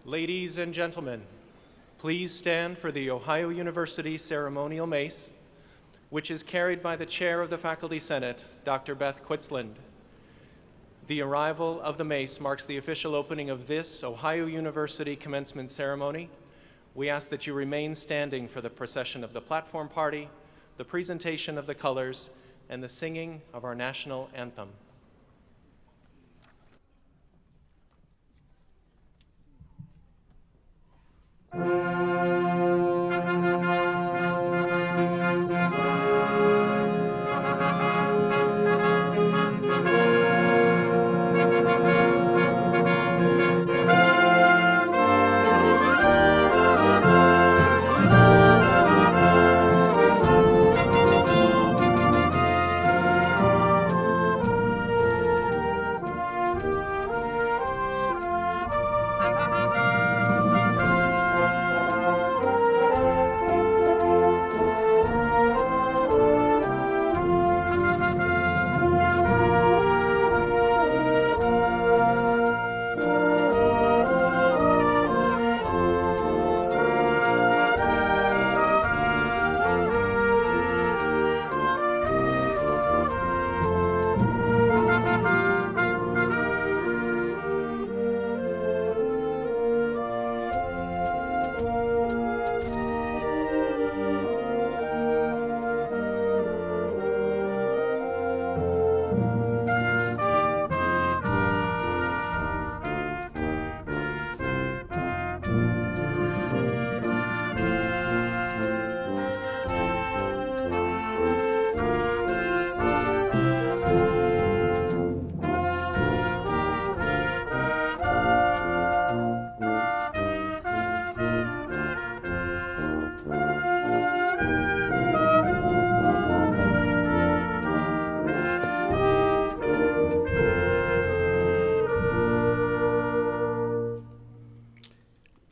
Ladies and gentlemen, please stand for the Ohio University ceremonial mace, which is carried by the Chair of the Faculty Senate, Dr. Beth Quitzland. The arrival of the mace marks the official opening of this Ohio University commencement ceremony. We ask that you remain standing for the procession of the platform party, the presentation of the colors, and the singing of our national anthem.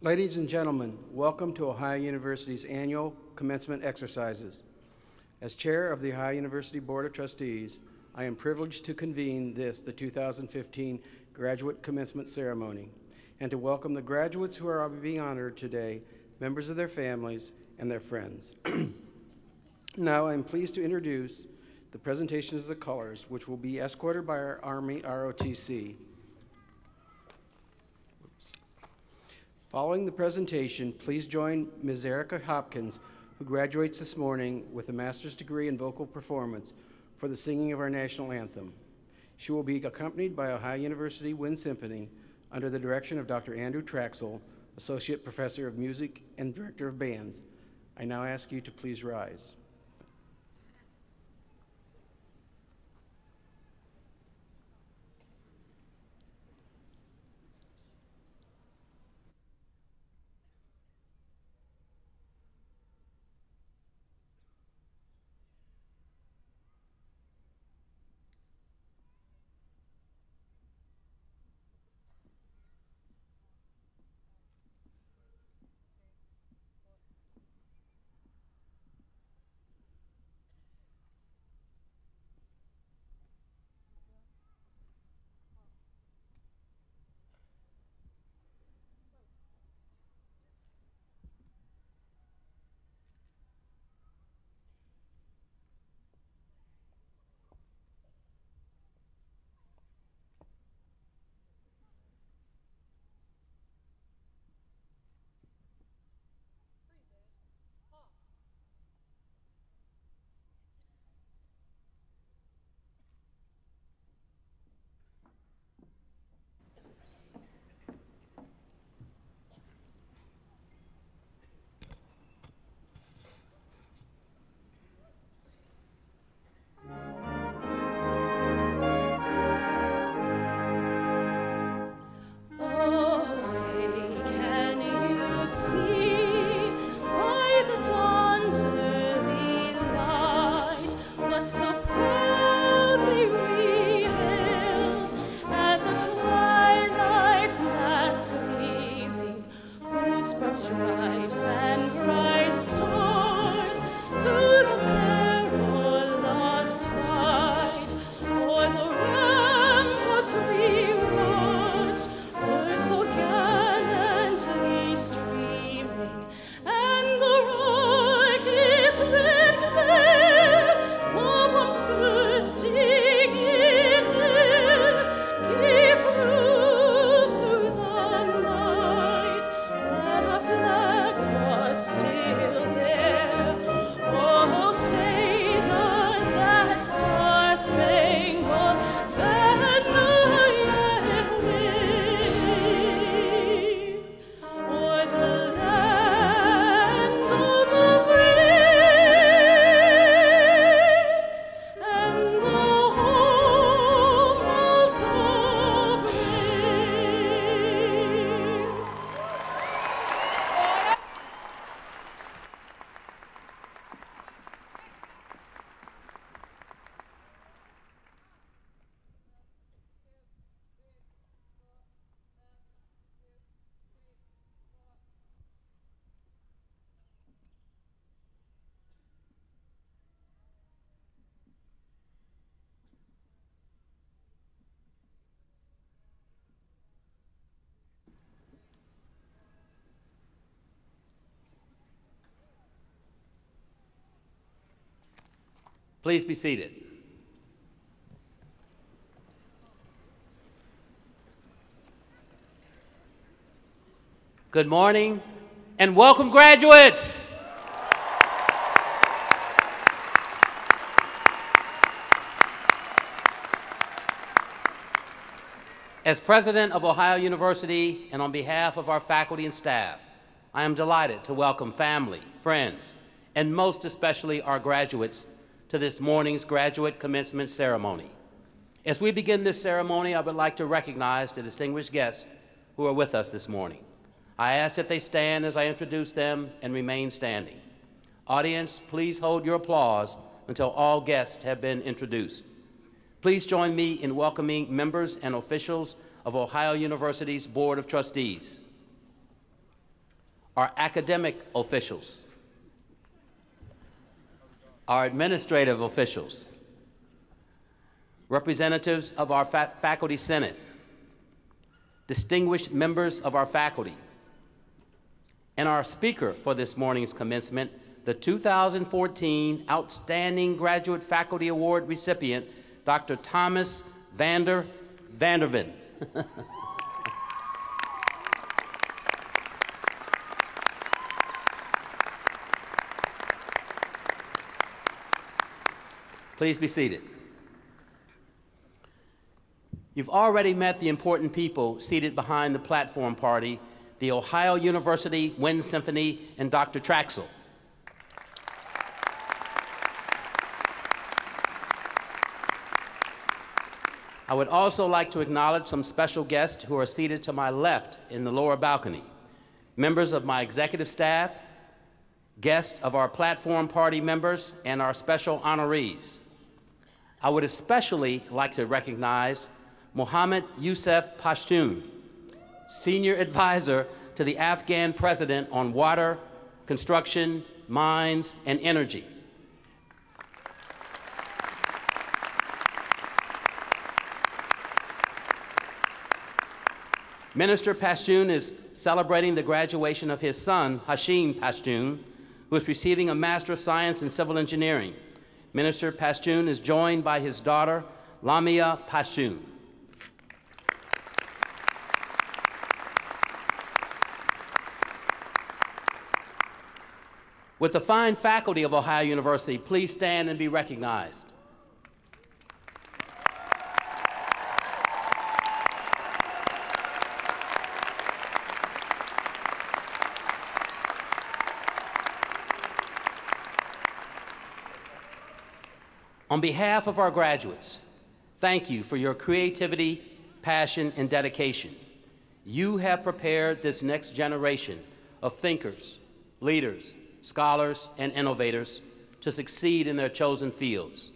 Ladies and gentlemen, welcome to Ohio University's annual commencement exercises. As chair of the Ohio University Board of Trustees, I am privileged to convene the 2015 graduate commencement ceremony, and to welcome the graduates who are being honored today, members of their families, and their friends. Now I'm pleased to introduce the presentation of the colors, which will be escorted by our Army ROTC. Following the presentation, please join Ms. Erica Hopkins, who graduates this morning with a master's degree in vocal performance, for the singing of our national anthem. She will be accompanied by Ohio University Wind Symphony under the direction of Dr. Andrew Traxel, Associate Professor of Music and Director of Bands. I now ask you to please rise. Please be seated. Good morning and welcome, graduates. As president of Ohio University and on behalf of our faculty and staff, I am delighted to welcome family, friends, and most especially our graduates to this morning's graduate commencement ceremony. As we begin this ceremony, I would like to recognize the distinguished guests who are with us this morning. I ask that they stand as I introduce them and remain standing. Audience, please hold your applause until all guests have been introduced. Please join me in welcoming members and officials of Ohio University's Board of Trustees, our academic officials, our administrative officials, representatives of our Faculty Senate, distinguished members of our faculty, and our speaker for this morning's commencement, the 2014 Outstanding Graduate Faculty Award recipient, Dr. Thomas Vanderven. Please be seated. You've already met the important people seated behind the platform party, the Ohio University Wind Symphony and Dr. Traxel. I would also like to acknowledge some special guests who are seated to my left in the lower balcony, members of my executive staff, guests of our platform party members, and our special honorees. I would especially like to recognize Mohammed Youssef Pashtun, Senior Advisor to the Afghan President on Water, Construction, Mines, and Energy. Minister Pashtun is celebrating the graduation of his son, Hashim Pashtun, who is receiving a Master of Science in Civil Engineering. Minister Pashtun is joined by his daughter, Lamia Pashtun. With the fine faculty of Ohio University, please stand and be recognized. On behalf of our graduates, thank you for your creativity, passion, and dedication. You have prepared this next generation of thinkers, leaders, scholars, and innovators to succeed in their chosen fields.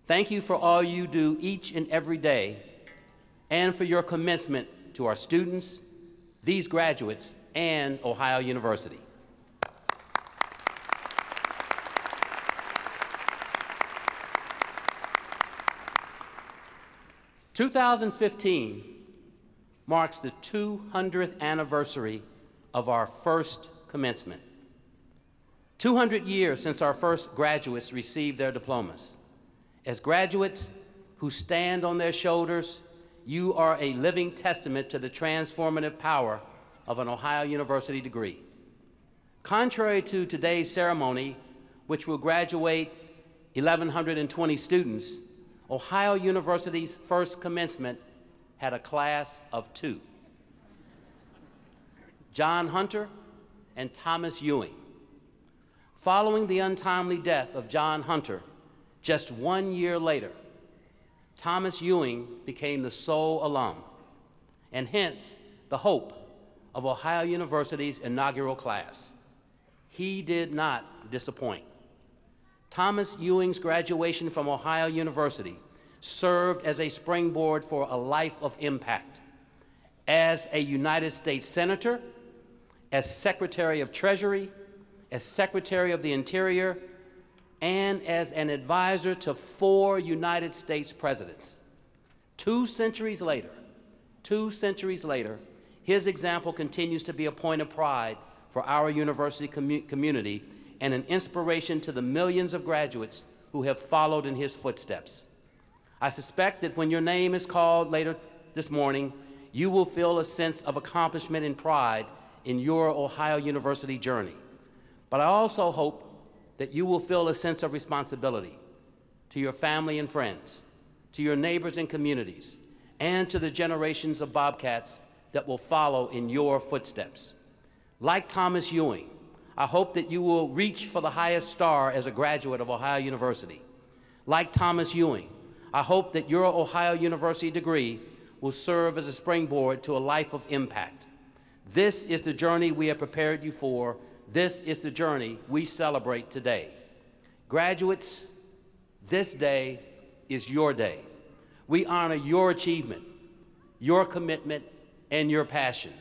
Thank you for all you do each and every day, and for your commencement to our students, these graduates, and Ohio University. 2015 marks the 200th anniversary of our first commencement. 200 years since our first graduates received their diplomas. As graduates who stand on their shoulders, you are a living testament to the transformative power of an Ohio University degree. Contrary to today's ceremony, which will graduate 1,120 students, Ohio University's first commencement had a class of 2. John Hunter and Thomas Ewing. Following the untimely death of John Hunter, just 1 year later, Thomas Ewing became the sole alum, and hence the hope of Ohio University's inaugural class. He did not disappoint. Thomas Ewing's graduation from Ohio University served as a springboard for a life of impact. As a United States Senator, as Secretary of Treasury, as Secretary of the Interior, and as an advisor to 4 United States presidents. 2 centuries later, his example continues to be a point of pride for our university community and an inspiration to the millions of graduates who have followed in his footsteps. I suspect that when your name is called later this morning, you will feel a sense of accomplishment and pride in your Ohio University journey. But I also hope that you will feel a sense of responsibility to your family and friends, to your neighbors and communities, and to the generations of Bobcats that will follow in your footsteps. Like Thomas Ewing, I hope that you will reach for the highest star as a graduate of Ohio University. Like Thomas Ewing, I hope that your Ohio University degree will serve as a springboard to a life of impact. This is the journey we have prepared you for. This is the journey we celebrate today. Graduates, this day is your day. We honor your achievement, your commitment, and your passion.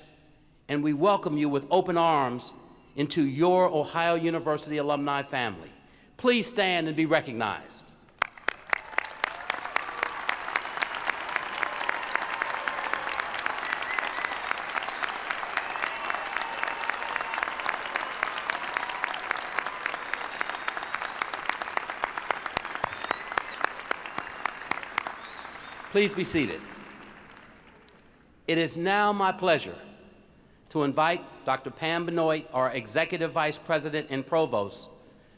And we welcome you with open arms into your Ohio University alumni family. Please stand and be recognized. Please be seated. It is now my pleasure to invite Dr. Pam Benoit, our Executive Vice President and Provost,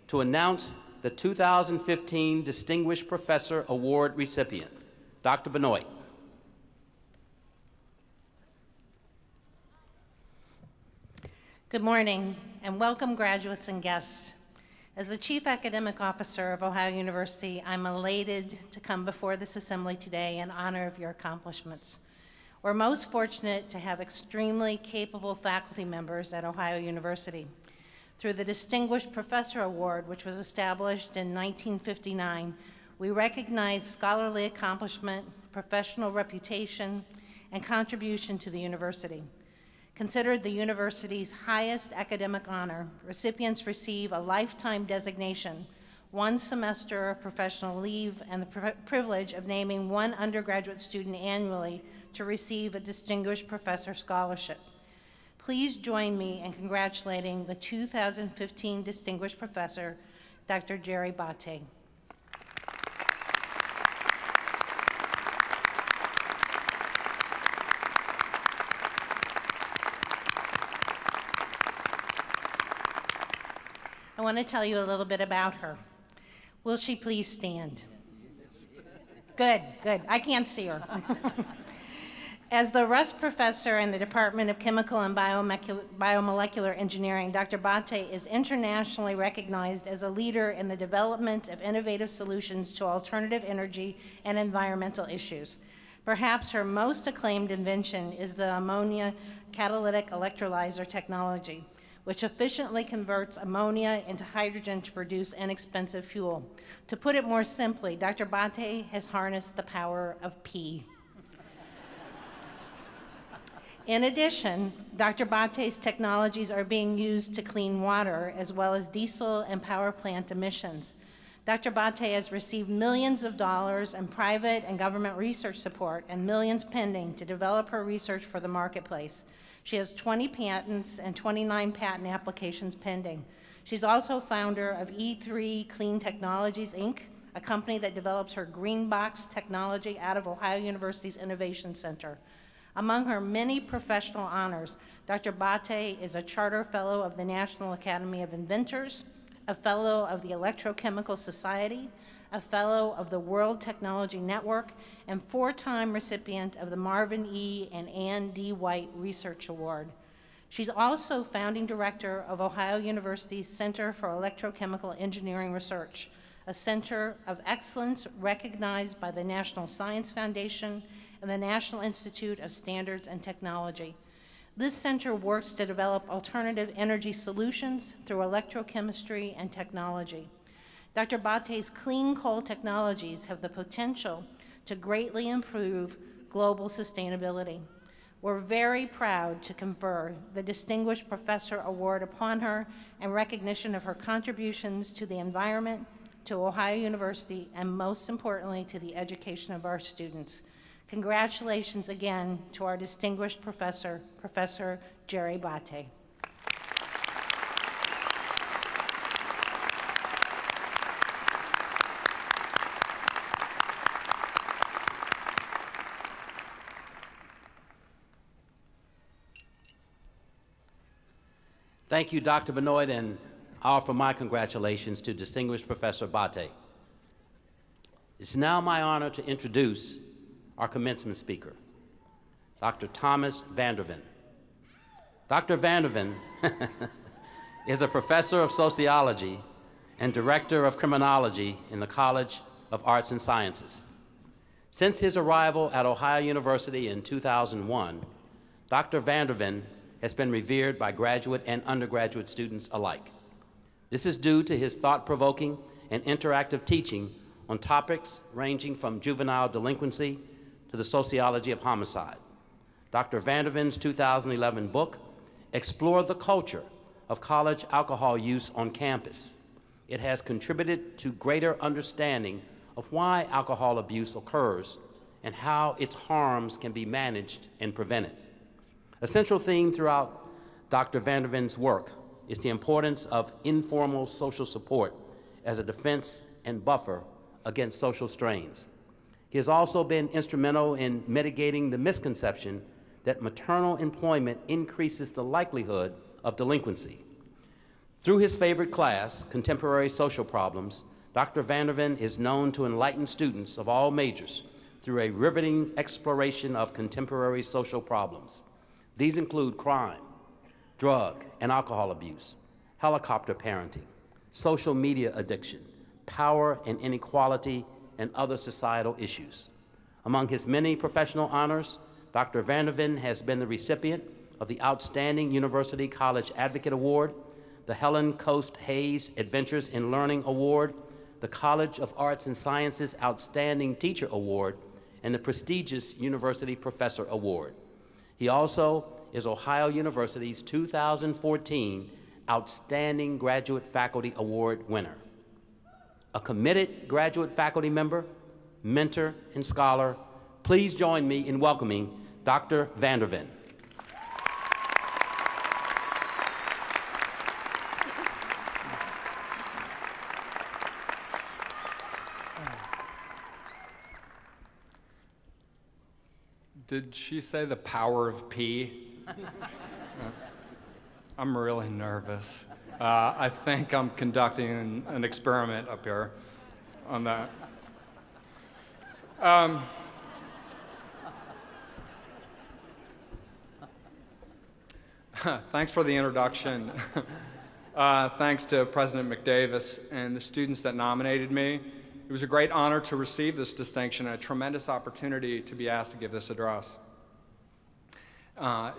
to announce the 2015 Distinguished Professor Award recipient. Dr. Benoit. Good morning, and welcome graduates and guests. As the Chief Academic Officer of Ohio University, I'm elated to come before this assembly today in honor of your accomplishments. We're most fortunate to have extremely capable faculty members at Ohio University. Through the Distinguished Professor Award, which was established in 1959, we recognize scholarly accomplishment, professional reputation, and contribution to the university. Considered the university's highest academic honor, recipients receive a lifetime designation, 1 semester of professional leave, and the privilege of naming 1 undergraduate student annually to receive a Distinguished Professor Scholarship. Please join me in congratulating the 2015 Distinguished Professor, Dr. Jerry Bate. I want to tell you a little bit about her. Will she please stand? Good, good. I can't see her. As the Russ Professor in the Department of Chemical and Biomolecular Engineering, Dr. Bate is internationally recognized as a leader in the development of innovative solutions to alternative energy and environmental issues. Perhaps her most acclaimed invention is the ammonia catalytic electrolyzer technology, which efficiently converts ammonia into hydrogen to produce inexpensive fuel. To put it more simply, Dr. Bate has harnessed the power of P. In addition, Dr. Bate's technologies are being used to clean water as well as diesel and power plant emissions. Dr. Bate has received millions of dollars in private and government research support and millions pending to develop her research for the marketplace. She has 20 patents and 29 patent applications pending. She's also founder of E3 Clean Technologies, Inc., a company that develops her green box technology out of Ohio University's Innovation Center. Among her many professional honors, Dr. Bate is a Charter Fellow of the National Academy of Inventors, a Fellow of the Electrochemical Society, a Fellow of the World Technology Network, and 4-time recipient of the Marvin E. and Ann D. White Research Award. She's also founding director of Ohio University's Center for Electrochemical Engineering Research, a center of excellence recognized by the National Science Foundation and the National Institute of Standards and Technology. This center works to develop alternative energy solutions through electrochemistry and technology. Dr. Bate's clean coal technologies have the potential to greatly improve global sustainability. We're very proud to confer the Distinguished Professor Award upon her in recognition of her contributions to the environment, to Ohio University, and most importantly, to the education of our students. Congratulations again to our distinguished professor, Professor Jerry Bate. Thank you, Dr. Benoit, and I offer my congratulations to distinguished Professor Bate. It's now my honor to introduce our commencement speaker, Dr. Thomas Vanderven. Dr. Vanderven is a professor of sociology and director of criminology in the College of Arts and Sciences. Since his arrival at Ohio University in 2001, Dr. Vanderven has been revered by graduate and undergraduate students alike. This is due to his thought-provoking and interactive teaching on topics ranging from juvenile delinquency to the sociology of homicide. Dr. Vanderven's 2011 book explored the culture of college alcohol use on campus. It has contributed to greater understanding of why alcohol abuse occurs and how its harms can be managed and prevented. A central theme throughout Dr. Vanderven's work is the importance of informal social support as a defense and buffer against social strains. He has also been instrumental in mitigating the misconception that maternal employment increases the likelihood of delinquency. Through his favorite class, Contemporary Social Problems, Dr. Vanderven is known to enlighten students of all majors through a riveting exploration of contemporary social problems. These include crime, drug and alcohol abuse, helicopter parenting, social media addiction, power and inequality, and other societal issues. Among his many professional honors, Dr. Vanderven has been the recipient of the Outstanding University College Advocate Award, the Helen Coast Hayes Adventures in Learning Award, the College of Arts and Sciences Outstanding Teacher Award, and the prestigious University Professor Award. He also is Ohio University's 2014 Outstanding Graduate Faculty Award winner. A committed graduate faculty member, mentor, and scholar, please join me in welcoming Dr. Vanderven. Did she say the power of P? I'm really nervous. I think I'm conducting an experiment up here on that. Thanks for the introduction. Thanks to President McDavis and the students that nominated me. It was a great honor to receive this distinction and a tremendous opportunity to be asked to give this address.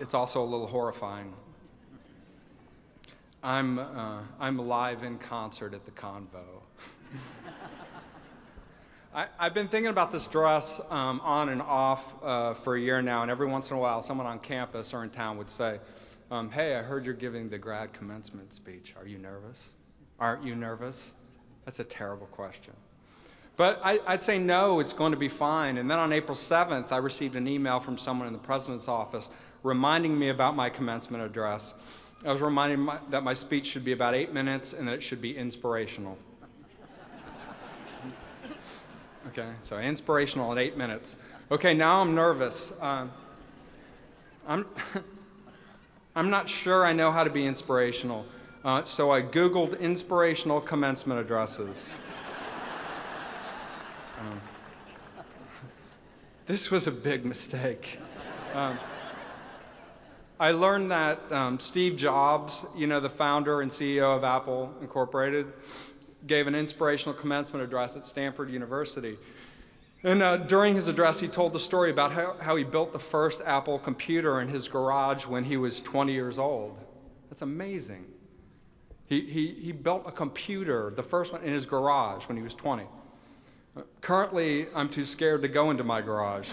It's also a little horrifying. I'm live in concert at the Convo. I've been thinking about this address on and off for a year now, and every once in a while someone on campus or in town would say, hey, I heard you're giving the grad commencement speech. Are you nervous? Aren't you nervous? That's a terrible question. But I'd say no, it's going to be fine. And then on April 7th, I received an email from someone in the president's office reminding me about my commencement address. I was reminded that my speech should be about 8 minutes and that it should be inspirational. Okay, so inspirational at 8 minutes. Okay, now I'm nervous. I'm not sure I know how to be inspirational, so I Googled inspirational commencement addresses. This was a big mistake. I learned that Steve Jobs, the founder and CEO of Apple Incorporated, gave an inspirational commencement address at Stanford University. And during his address, he told the story about how he built the first Apple computer in his garage when he was 20 years old. That's amazing. He built a computer, the first one, in his garage when he was 20. Currently, I'm too scared to go into my garage.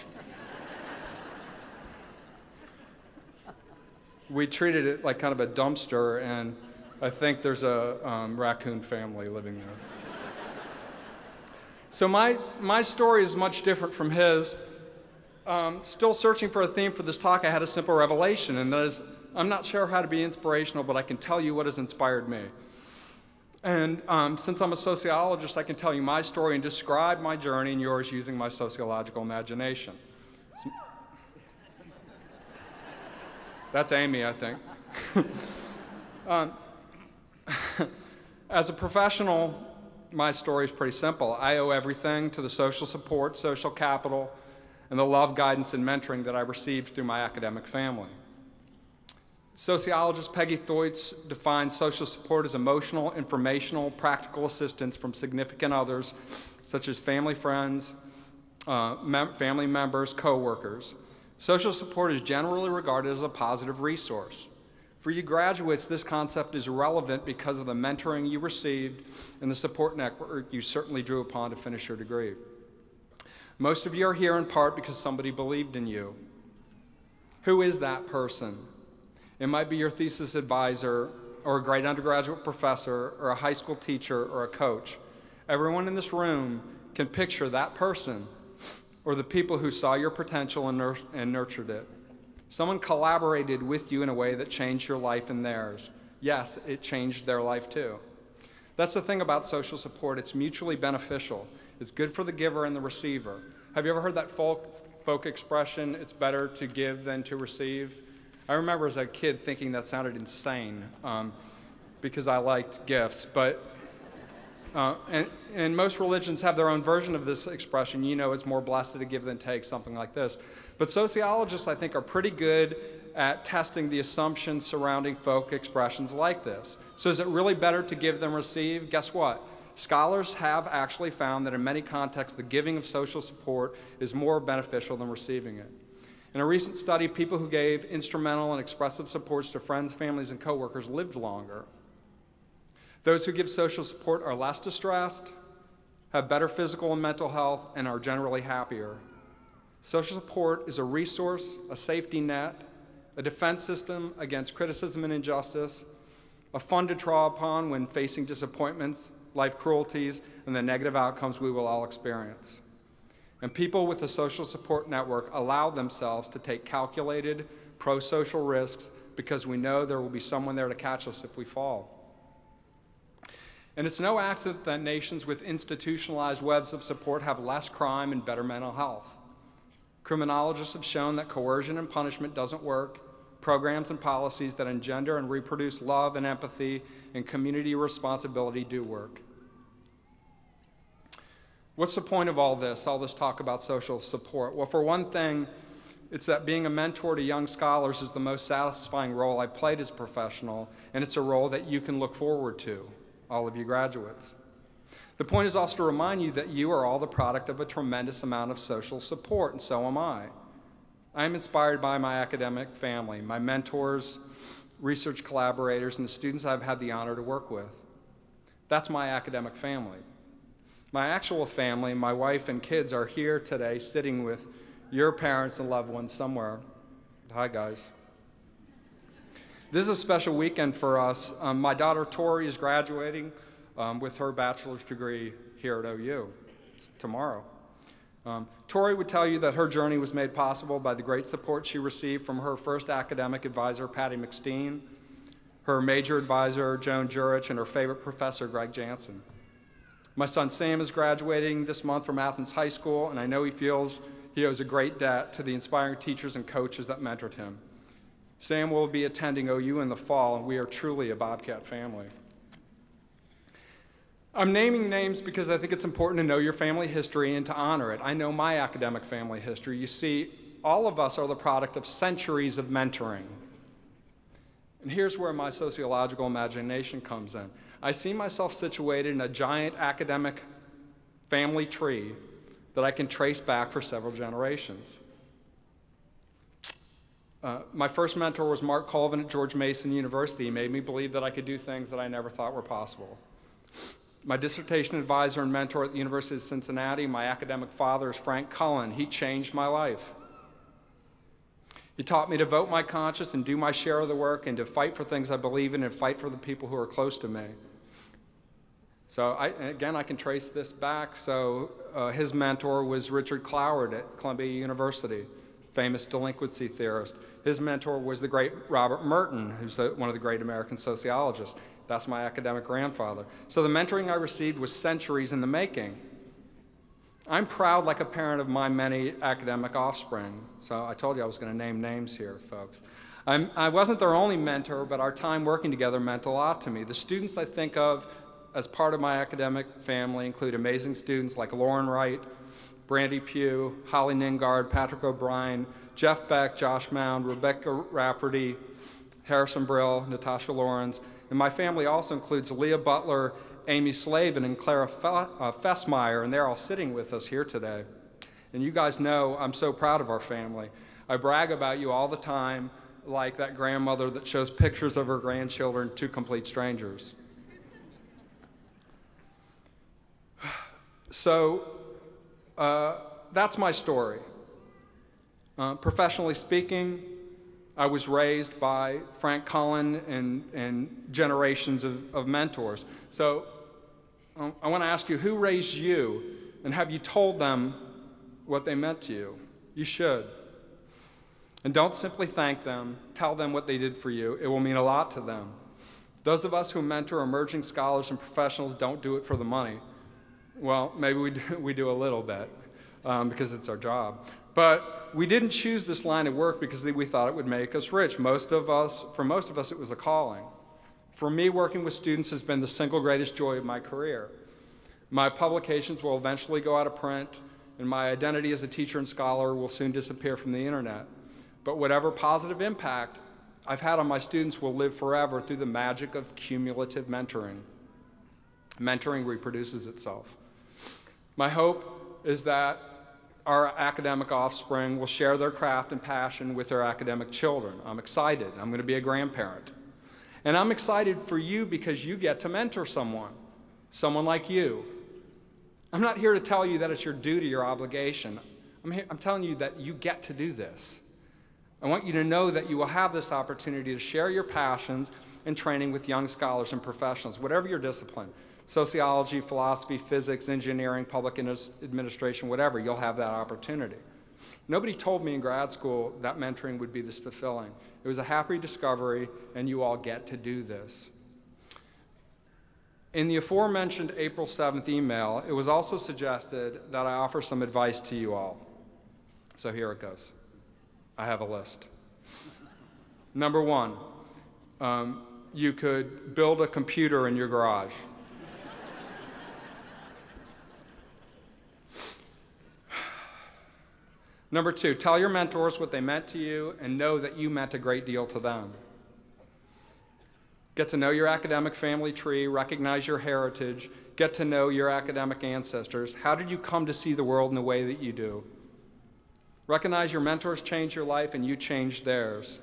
We treated it like kind of a dumpster, and I think there's a raccoon family living there. So my story is much different from his. Still searching for a theme for this talk, I had a simple revelation, and that is, I'm not sure how to be inspirational, but I can tell you what has inspired me. And since I'm a sociologist, I can tell you my story and describe my journey and yours using my sociological imagination. That's Amy, I think. As a professional, my story is pretty simple. I owe everything to the social support, social capital, and the love, guidance, and mentoring that I received through my academic family. Sociologist Peggy Thoits defines social support as emotional, informational, practical assistance from significant others, such as family, friends, family members, co-workers. Social support is generally regarded as a positive resource. For you graduates, this concept is relevant because of the mentoring you received and the support network you certainly drew upon to finish your degree. Most of you are here in part because somebody believed in you. Who is that person? It might be your thesis advisor, or a great undergraduate professor, or a high school teacher, or a coach. Everyone in this room can picture that person, or the people who saw your potential and nurtured it. Someone collaborated with you in a way that changed your life and theirs. Yes, it changed their life too. That's the thing about social support. It's mutually beneficial. It's good for the giver and the receiver. Have you ever heard that folk expression, it's better to give than to receive? I remember as a kid thinking that sounded insane because I liked gifts, but and most religions have their own version of this expression. You know, it's more blessed to give than take, something like this. But sociologists, I think, are pretty good at testing the assumptions surrounding folk expressions like this. So is it really better to give than receive? Guess what? Scholars have actually found that in many contexts, the giving of social support is more beneficial than receiving it. In a recent study, people who gave instrumental and expressive supports to friends, families, and coworkers lived longer. Those who give social support are less distressed, have better physical and mental health, and are generally happier. Social support is a resource, a safety net, a defense system against criticism and injustice, a fund to draw upon when facing disappointments, life cruelties, and the negative outcomes we will all experience. And people with a social support network allow themselves to take calculated, pro-social risks because we know there will be someone there to catch us if we fall. And it's no accident that nations with institutionalized webs of support have less crime and better mental health. Criminologists have shown that coercion and punishment doesn't work. Programs and policies that engender and reproduce love and empathy and community responsibility do work. What's the point of all this talk about social support? Well, for one thing, it's that being a mentor to young scholars is the most satisfying role I've played as a professional, and it's a role that you can look forward to, all of you graduates. The point is also to remind you that you are all the product of a tremendous amount of social support, and so am I. I am inspired by my academic family, my mentors, research collaborators, and the students I've had the honor to work with. That's my academic family. My actual family, my wife and kids, are here today sitting with your parents and loved ones somewhere. Hi, guys. This is a special weekend for us. My daughter Tori is graduating with her bachelor's degree here at OU tomorrow. Tori would tell you that her journey was made possible by the great support she received from her first academic advisor, Patty McSteen, her major advisor, Joan Jurich, and her favorite professor, Greg Jansen. My son Sam is graduating this month from Athens High School, and I know he owes a great debt to the inspiring teachers and coaches that mentored him. Sam will be attending OU in the fall, and we are truly a Bobcat family. I'm naming names because I think it's important to know your family history and to honor it. I know my academic family history. You see, all of us are the product of centuries of mentoring. And here's where my sociological imagination comes in. I see myself situated in a giant academic family tree that I can trace back for several generations. My first mentor was Mark Colvin at George Mason University. He made me believe that I could do things that I never thought were possible. My dissertation advisor and mentor at the University of Cincinnati, my academic father, is Frank Cullen. He changed my life. He taught me to vote my conscience and do my share of the work and to fight for things I believe in and fight for the people who are close to me. So again, I can trace this back. So his mentor was Richard Cloward at Columbia University, famous delinquency theorist. His mentor was the great Robert Merton, who's one of the great American sociologists. That's my academic grandfather. So the mentoring I received was centuries in the making. I'm proud like a parent of my many academic offspring. So I told you I was going to name names here, folks. I wasn't their only mentor, but our time working together meant a lot to me. The students I think of as part of my academic family include amazing students like Lauren Wright, Brandy Pugh, Holly Ningard, Patrick O'Brien, Jeff Beck, Josh Mound, Rebecca Rafferty, Harrison Brill, Natasha Lawrence, and my family also includes Leah Butler, Amy Slavin, and Clara Fessmeyer, and they're all sitting with us here today. And you guys know I'm so proud of our family. I brag about you all the time, like that grandmother that shows pictures of her grandchildren to complete strangers. So that's my story. Professionally speaking, I was raised by Frank Cullen and generations of mentors. So I want to ask you, who raised you, and have you told them what they meant to you? You should. And don't simply thank them, tell them what they did for you. It will mean a lot to them. Those of us who mentor emerging scholars and professionals don't do it for the money. Well, maybe we do a little bit because it's our job. But we didn't choose this line of work because we thought it would make us rich. For most of us, it was a calling. For me, working with students has been the single greatest joy of my career. My publications will eventually go out of print, and my identity as a teacher and scholar will soon disappear from the internet. But whatever positive impact I've had on my students will live forever through the magic of cumulative mentoring. Mentoring reproduces itself. My hope is that our academic offspring will share their craft and passion with their academic children. I'm excited. I'm going to be a grandparent. And I'm excited for you because you get to mentor someone like you. I'm not here to tell you that it's your duty or obligation. I'm telling you that you get to do this. I want you to know that you will have this opportunity to share your passions and training with young scholars and professionals, whatever your discipline. Sociology, philosophy, physics, engineering, public administration, whatever, you'll have that opportunity. Nobody told me in grad school that mentoring would be this fulfilling. It was a happy discovery, and you all get to do this. In the aforementioned April 7th email, it was also suggested that I offer some advice to you all. So here it goes. I have a list. Number one, you could build a computer in your garage. Number two, tell your mentors what they meant to you and know that you meant a great deal to them. Get to know your academic family tree, recognize your heritage, get to know your academic ancestors. How did you come to see the world in the way that you do? Recognize your mentors changed your life and you changed theirs.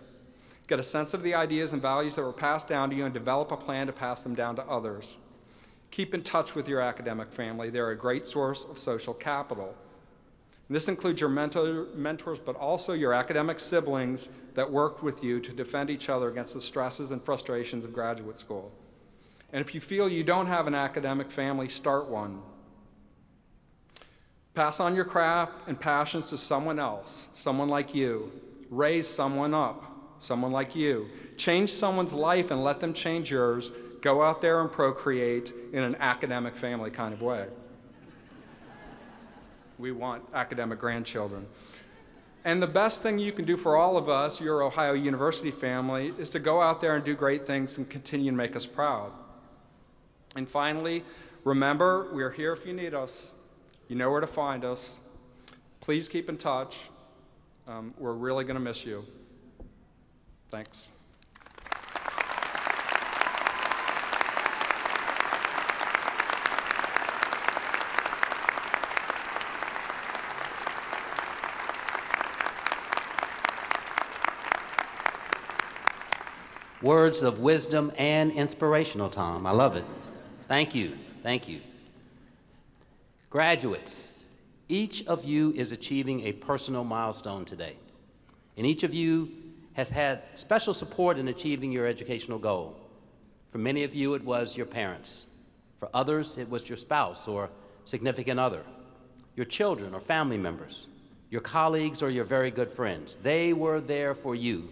Get a sense of the ideas and values that were passed down to you and develop a plan to pass them down to others. Keep in touch with your academic family. They're a great source of social capital. And this includes your mentors, but also your academic siblings that worked with you to defend each other against the stresses and frustrations of graduate school. And if you feel you don't have an academic family, start one. Pass on your craft and passions to someone else, someone like you. Raise someone up, someone like you. Change someone's life and let them change yours. Go out there and procreate in an academic family kind of way. We want academic grandchildren. And the best thing you can do for all of us, your Ohio University family, is to go out there and do great things and continue to make us proud. And finally, remember, we are here if you need us. You know where to find us. Please keep in touch. We're really going to miss you. Thanks. Words of wisdom and inspirational, Tom. I love it. Thank you. Thank you. Graduates, each of you is achieving a personal milestone today, and each of you has had special support in achieving your educational goal. For many of you, it was your parents. For others, it was your spouse or significant other, your children or family members, your colleagues or your very good friends. They were there for you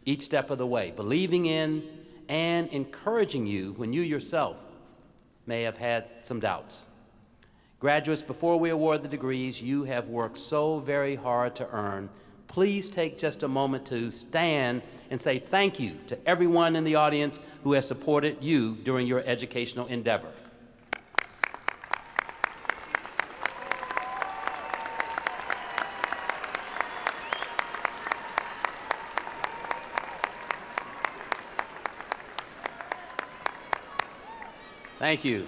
each step of the way, believing in and encouraging you when you yourself may have had some doubts. Graduates, before we award the degrees you have worked so very hard to earn, please take just a moment to stand and say thank you to everyone in the audience who has supported you during your educational endeavor. Thank you.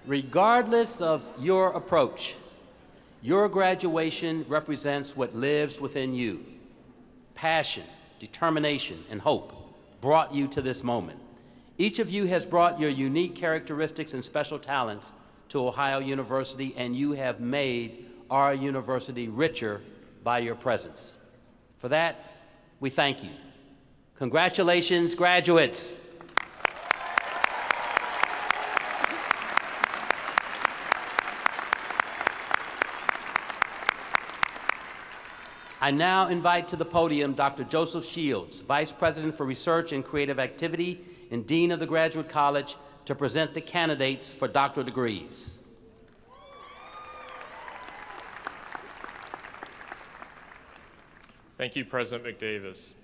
Regardless of your approach, your graduation represents what lives within you. Passion, determination, and hope brought you to this moment. Each of you has brought your unique characteristics and special talents to Ohio University, and you have made our university richer by your presence. For that, we thank you. Congratulations, graduates. I now invite to the podium Dr. Joseph Shields, Vice President for Research and Creative Activity and Dean of the Graduate College, to present the candidates for doctoral degrees. Thank you, President McDavis.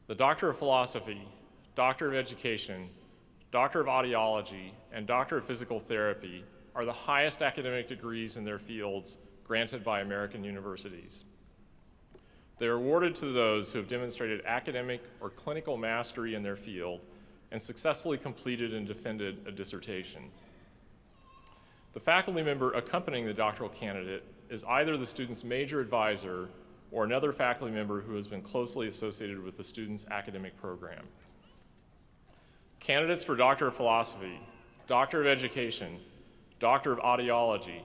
The Doctor of Philosophy, Doctor of Education, Doctor of Audiology, and Doctor of Physical Therapy are the highest academic degrees in their fields granted by American universities. They are awarded to those who have demonstrated academic or clinical mastery in their field and successfully completed and defended a dissertation. The faculty member accompanying the doctoral candidate is either the student's major advisor or another faculty member who has been closely associated with the student's academic program. Candidates for Doctor of Philosophy, Doctor of Education, Doctor of Audiology,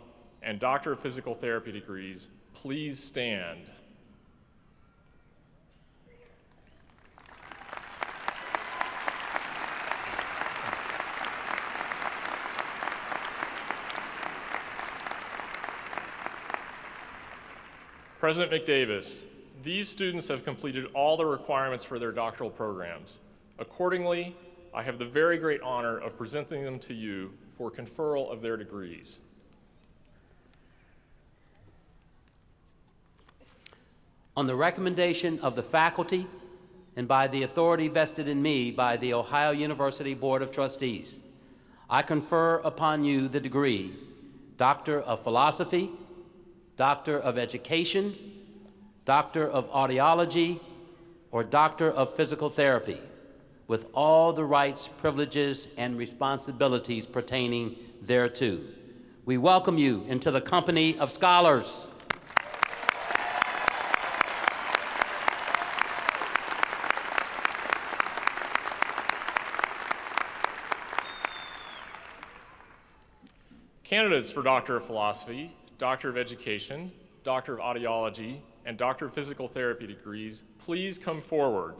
and Doctor of Physical Therapy degrees, please stand. President McDavis, these students have completed all the requirements for their doctoral programs. Accordingly, I have the very great honor of presenting them to you for conferral of their degrees. On the recommendation of the faculty and by the authority vested in me by the Ohio University Board of Trustees, I confer upon you the degree Doctor of Philosophy, Doctor of Education, Doctor of Audiology, or Doctor of Physical Therapy, with all the rights, privileges, and responsibilities pertaining thereto. We welcome you into the company of scholars. Candidates for Doctor of Philosophy, Doctor of Education, Doctor of Audiology, and Doctor of Physical Therapy degrees, please come forward.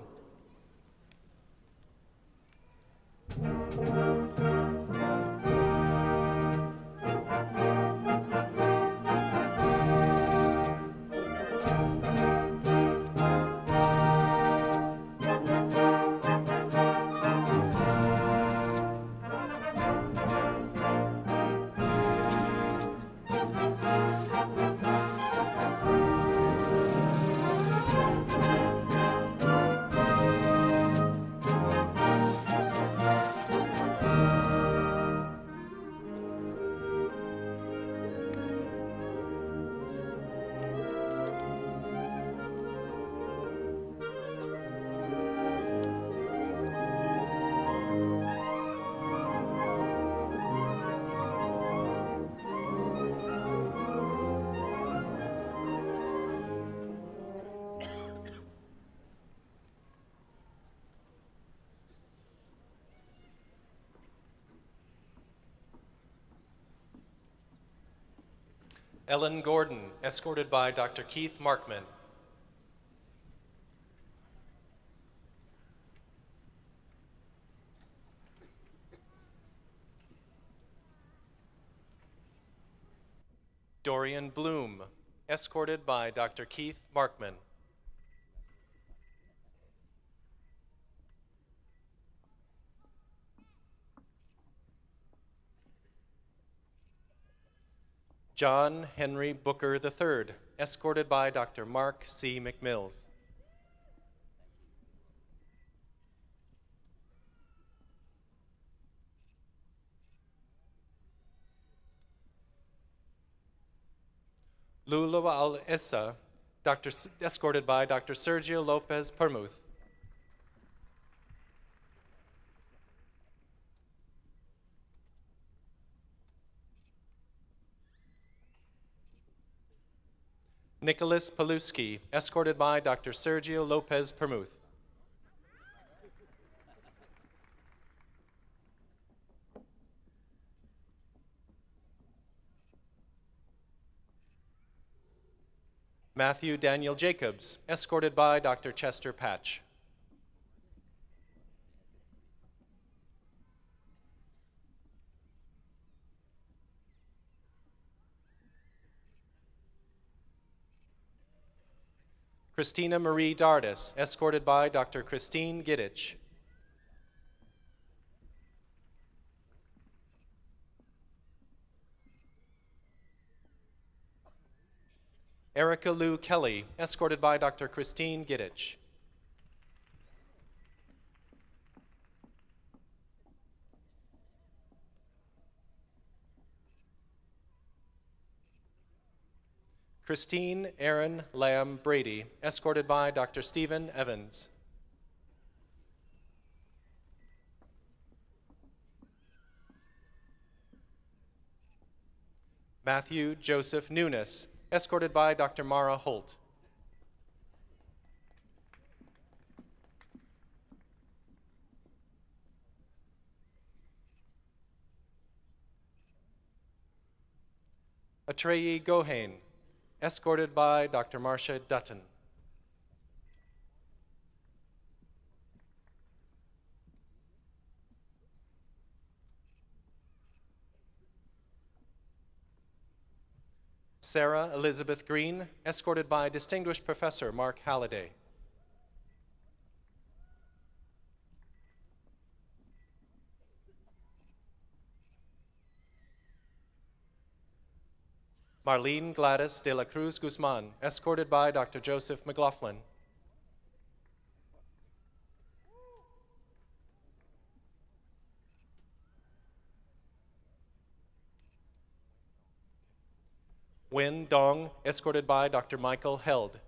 Ellen Gordon, escorted by Dr. Keith Markman. Dorian Bloom, escorted by Dr. Keith Markman. John Henry Booker III, escorted by Dr. Mark C. McMills. Lula Al-Issa, escorted by Dr. Sergio Lopez Permuth. Nicholas Paluski, escorted by Dr. Sergio Lopez Permuth. Matthew Daniel Jacobs, escorted by Dr. Chester Patch. Christina Marie Dardis, escorted by Dr. Christine Giddich. Erica Lou Kelly, escorted by Dr. Christine Giddich. Christine Aaron Lamb Brady, escorted by Dr. Stephen Evans. Matthew Joseph Nunes, escorted by Dr. Mara Holt. Atreyi Gohain, escorted by Dr. Marcia Dutton. Sarah Elizabeth Green, escorted by Distinguished Professor Mark Halliday. Marlene Gladys de la Cruz Guzman, escorted by Dr. Joseph McLaughlin. Wen Dong, escorted by Dr. Michael Held.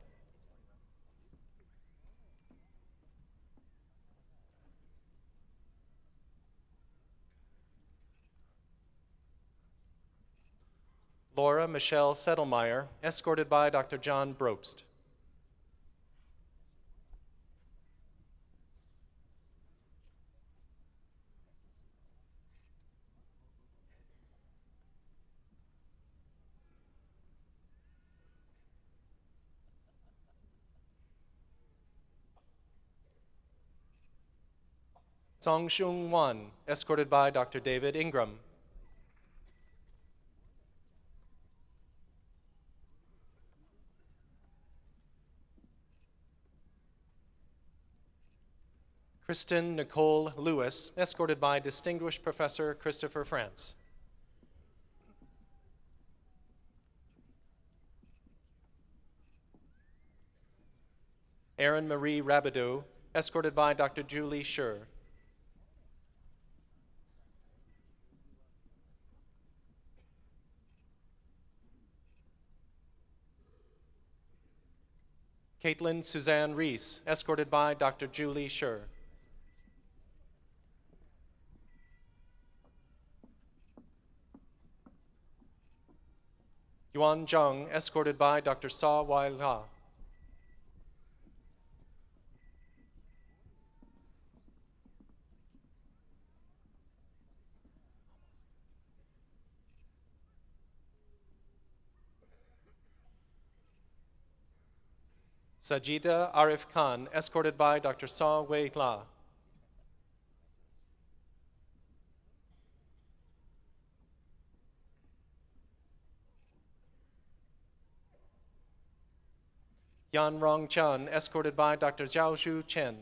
Laura Michelle Settlemeyer, escorted by Dr. John Brobst. Song Shung Wan, escorted by Dr. David Ingram. Kristen Nicole Lewis, escorted by Distinguished Professor Christopher France. Erin Marie Rabideau, escorted by Dr. Julie Schur. Caitlin Suzanne Reese, escorted by Dr. Julie Schur. Yuan Zhang, escorted by Dr. Sa Wai La. Sajida Arif Khan, escorted by Dr. Sa Wei La. Yan Rong Chan, escorted by Dr. Zhaozhu Chen.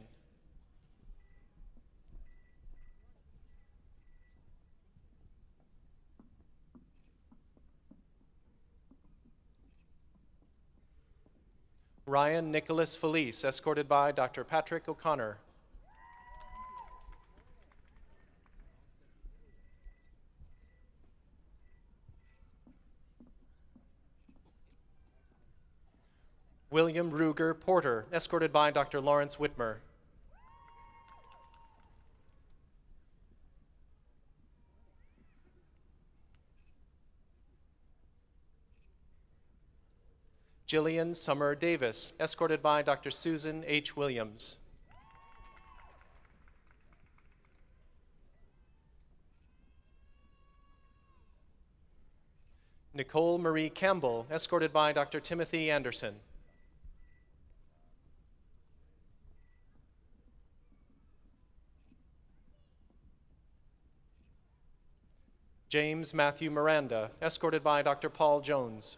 Ryan Nicholas Felice, escorted by Dr. Patrick O'Connor. William Ruger Porter, escorted by Dr. Lawrence Whitmer. Jillian Summer Davis, escorted by Dr. Susan H. Williams. Nicole Marie Campbell, escorted by Dr. Timothy Anderson. James Matthew Miranda, escorted by Dr. Paul Jones.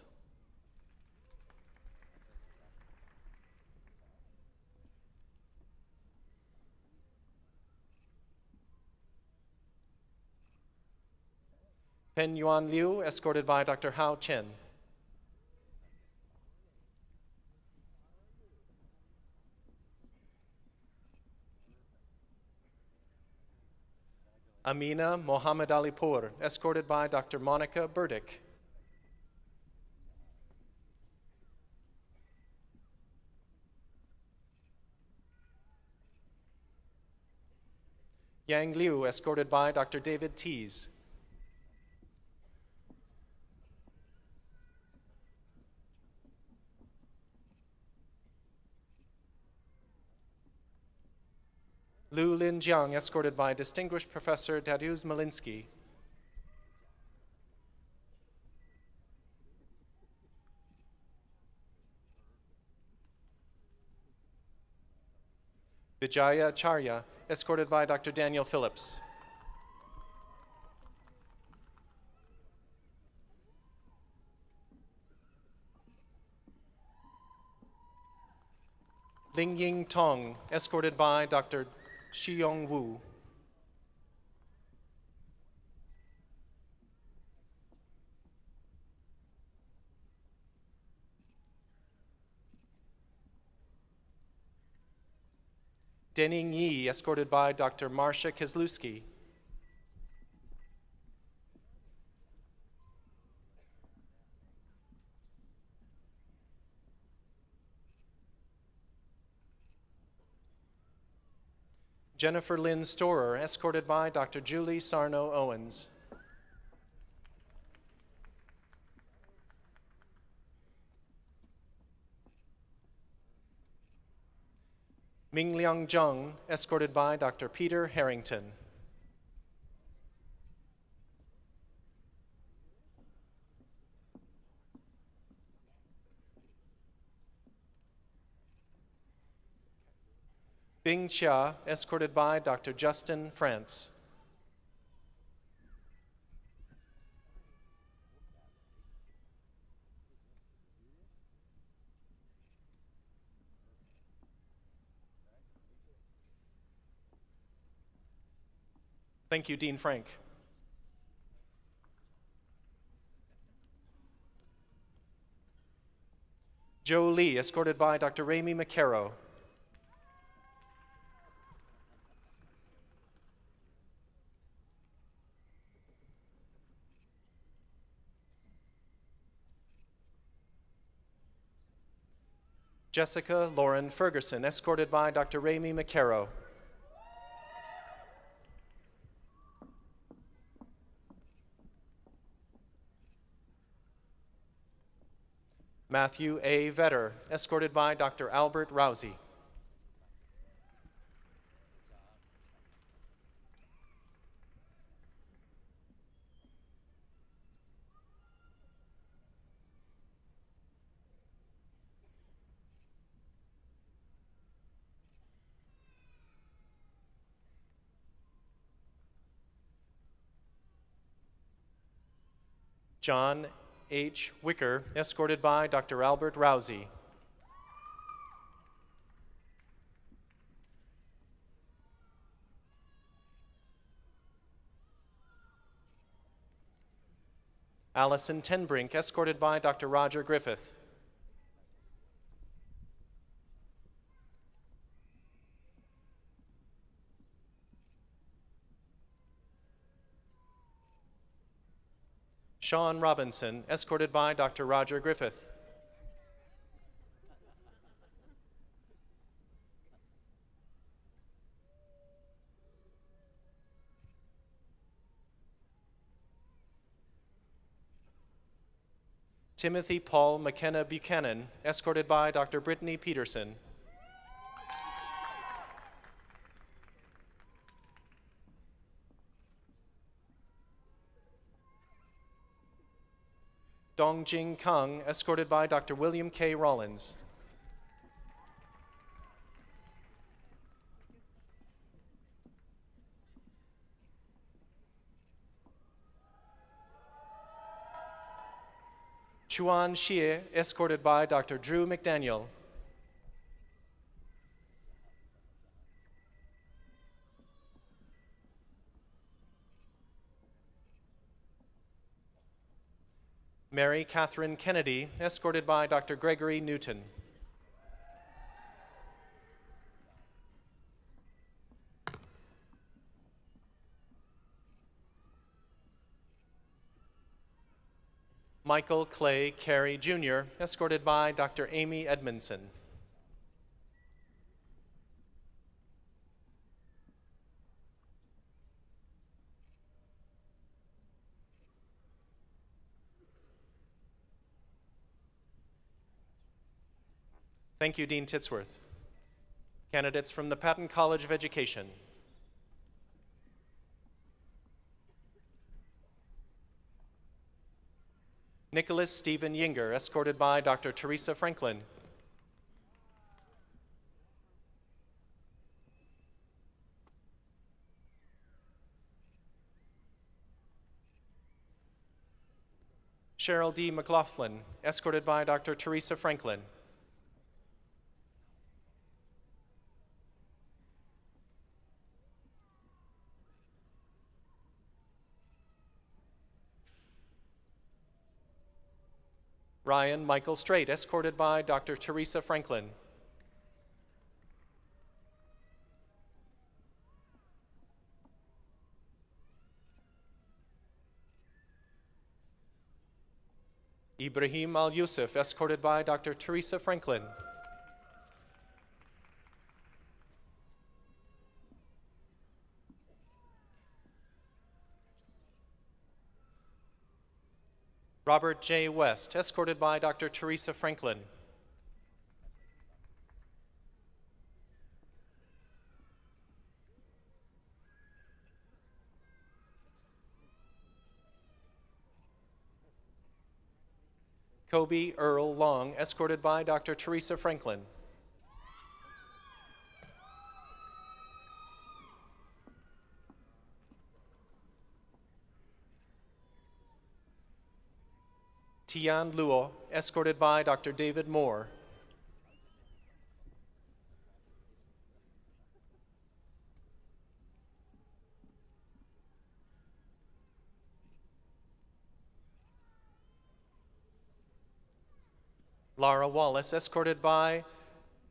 Pen Yuan Liu, escorted by Dr. Hao Chen. Amina Mohammed Alipur, escorted by Dr. Monica Burdick. Yang Liu, escorted by Dr. David Tees. Lu Lin Jiang, escorted by Distinguished Professor Dariusz Malinsky. Vijaya Acharya, escorted by Dr. Daniel Phillips. Lingying Tong, escorted by Dr. Shiyong Wu. Dening Yi, escorted by Dr. Marcia Kezlowski. Jennifer Lynn Storer, escorted by Dr. Julie Sarno Owens. Mingliang Zheng, escorted by Dr. Peter Harrington. Bing Chia, escorted by Dr. Justin France. Thank you, Dean Frank. Joe Lee, escorted by Dr. Ramey McCarrow. Jessica Lauren Ferguson, escorted by Dr. Ramey McCarrow. Matthew A. Vetter, escorted by Dr. Albert Rousey. John H. Wicker, escorted by Dr. Albert Rousey. Allison Tenbrink, escorted by Dr. Roger Griffith. Sean Robinson, escorted by Dr. Roger Griffith. Timothy Paul McKenna Buchanan, escorted by Dr. Brittany Peterson. Dongjing Kang, escorted by Dr. William K. Rollins. Chuan Xie, escorted by Dr. Drew McDaniel. Mary Catherine Kennedy, escorted by Dr. Gregory Newton. Michael Clay Carey Jr., escorted by Dr. Amy Edmondson. Thank you, Dean Titsworth. Candidates from the Patton College of Education. Nicholas Stephen Yinger, escorted by Dr. Teresa Franklin. Cheryl D. McLaughlin, escorted by Dr. Teresa Franklin. Ryan Michael Strait, escorted by Dr. Teresa Franklin. Ibrahim Al-Yusuf, escorted by Dr. Teresa Franklin. Robert J. West, escorted by Dr. Teresa Franklin. Kobe Earl Long, escorted by Dr. Teresa Franklin. Tian Luo, escorted by Dr. David Moore. Lara Wallace, escorted by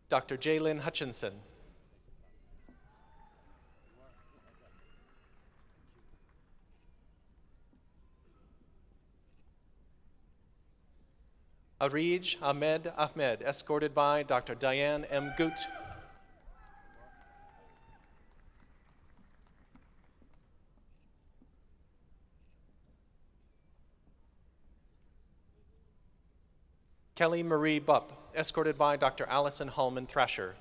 Dr. Jaylyn Hutchinson. Arij Ahmed Ahmed, escorted by Dr. Diane M. Goot. Kelly Marie Bupp, escorted by Dr. Allison Hallman Thrasher.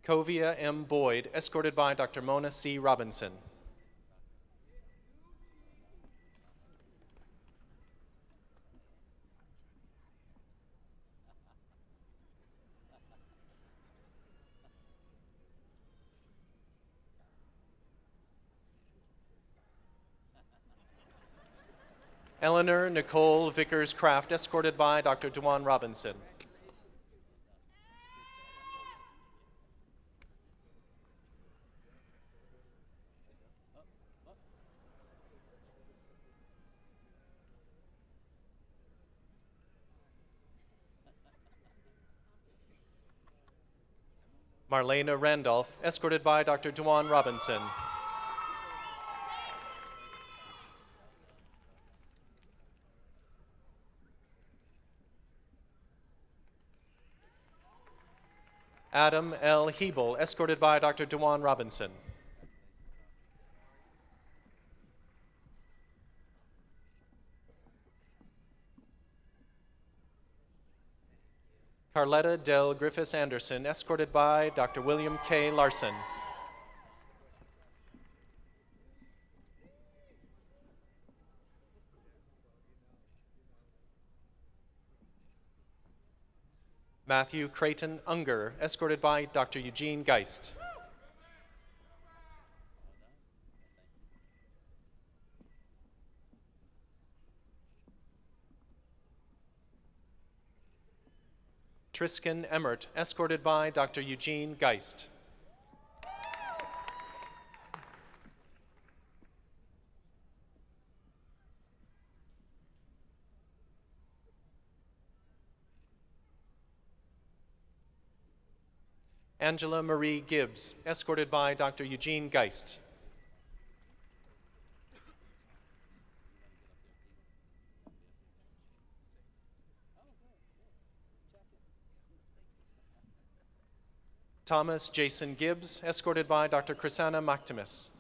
Kovia M. Boyd, escorted by Dr. Mona C. Robinson. Eleanor Nicole Vickers Craft, escorted by Dr. Dewan Robinson. Marlena Randolph, escorted by Dr. Dewan Robinson. Adam L. Hebel, escorted by Dr. Dewan Robinson. Carletta Del Griffiths Anderson, escorted by Dr. William K. Larson. Matthew Creighton Unger, escorted by Dr. Eugene Geist. Triskin Emmert, escorted by Dr. Eugene Geist. Angela Marie Gibbs, escorted by Dr. Eugene Geist. Thomas Jason Gibbs, escorted by Dr. Chrisana Mactimus.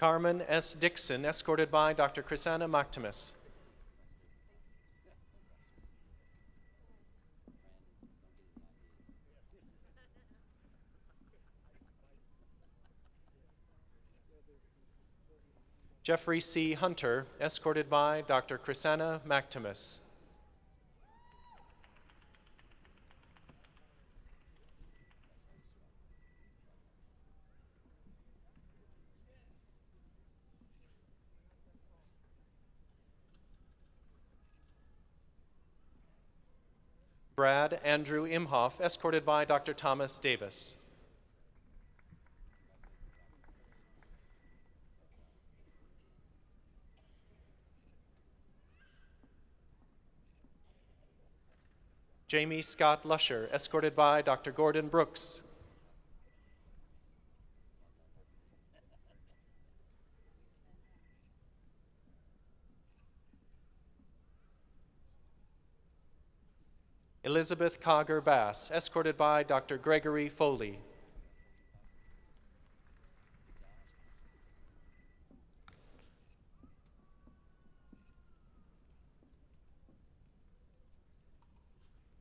Carmen S. Dixon, escorted by Dr. Chrisana Mactimus. Jeffrey C. Hunter, escorted by Dr. Chrisana Mactimus. Brad Andrew Imhoff, escorted by Dr. Thomas Davis. Jamie Scott Lusher, escorted by Dr. Gordon Brooks. Elizabeth Cogger Bass, escorted by Dr. Gregory Foley.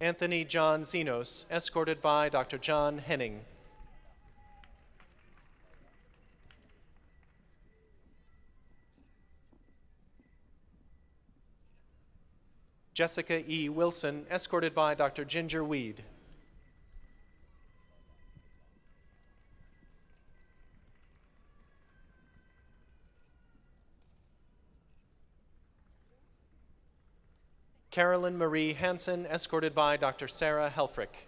Anthony John Zenos, escorted by Dr. John Henning. Jessica E. Wilson, escorted by Dr. Ginger Weed. Carolyn Marie Hansen, escorted by Dr. Sarah Helfrich.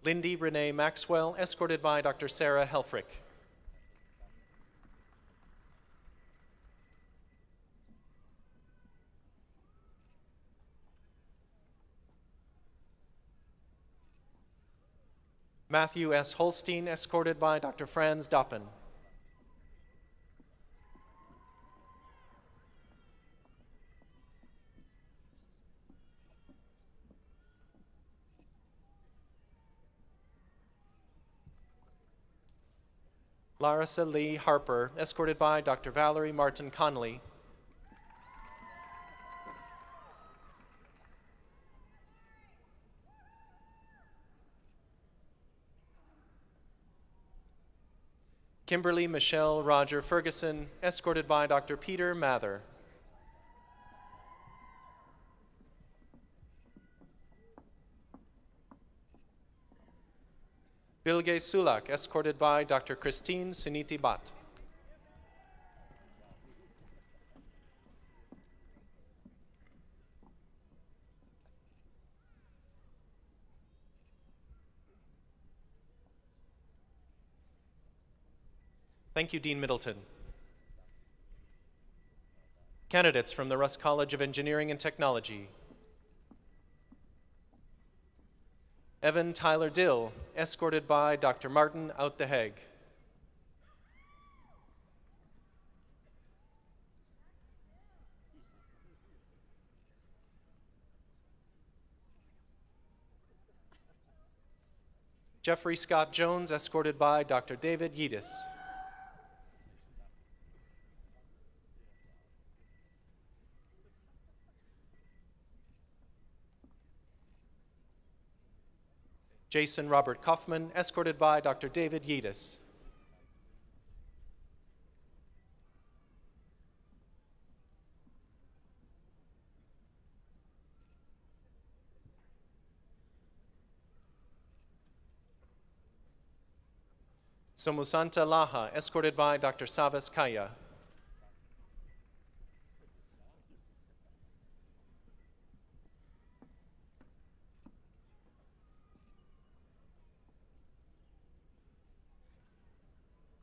Lindy Renee Maxwell, escorted by Dr. Sarah Helfrich. Matthew S. Holstein, escorted by Dr. Franz Doppen. Larissa Lee Harper, escorted by Dr. Valerie Martin Connolly. Kimberly Michelle Roger Ferguson, escorted by Dr. Peter Mather. Bilge Sulak, escorted by Dr. Christine Suniti Bhatt. Thank you, Dean Middleton. Candidates from the Russ College of Engineering and Technology. Evan Tyler Dill, escorted by Dr. Martin Out the Hague. Jeffrey Scott Jones, escorted by Dr. David Yedis. Jason Robert Kaufman, escorted by Dr. David Yedis. Somusanta Laha, escorted by Dr. Savas Kaya.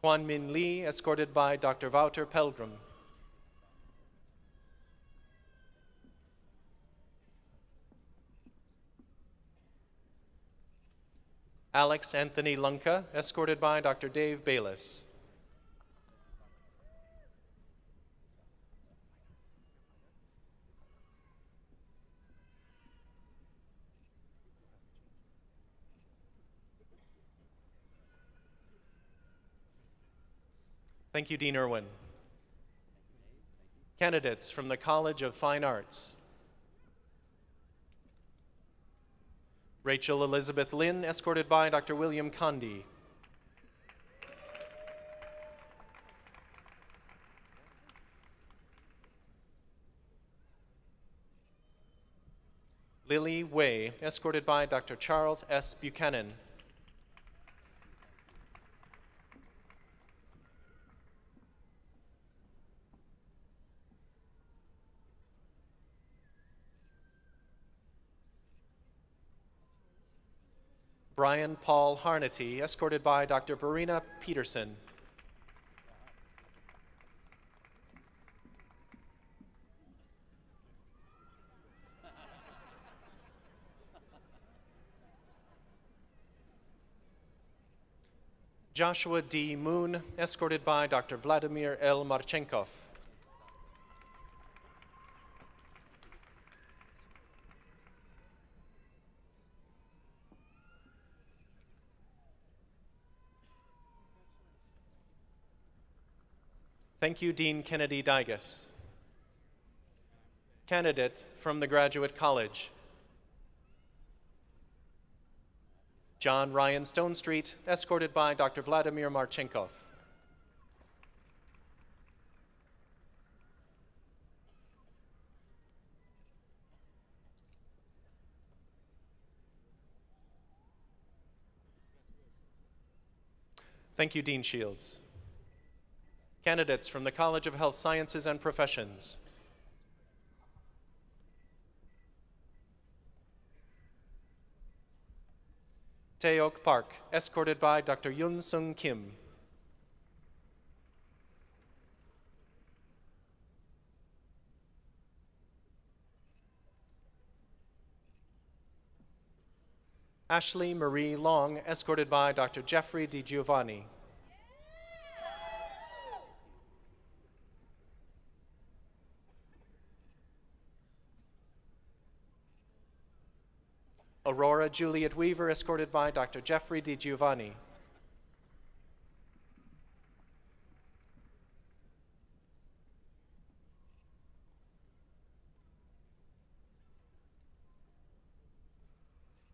Kwan Min Lee, escorted by Dr. Wouter Pelgrim. Alex Anthony Lunka, escorted by Dr. Dave Bayless. Thank you, Dean Irwin. Candidates from the College of Fine Arts. Rachel Elizabeth Lynn, escorted by Dr. William Condi. Lily Way, escorted by Dr. Charles S. Buchanan. Brian Paul Harnety, escorted by Dr. Barina Peterson. Joshua D. Moon, escorted by Dr. Vladimir L. Marchenkov. Thank you, Dean Kennedy Dygas. Candidate from the Graduate College. John Ryan Stonestreet, escorted by Dr. Vladimir Marchenkov. Thank you, Dean Shields. Candidates from the College of Health Sciences and Professions. Taeok Park, escorted by Dr. Yun Sung Kim. Ashley Marie Long, escorted by Dr. Jeffrey Di Giovanni. Aurora Juliet Weaver, escorted by Dr. Jeffrey Di Giovanni.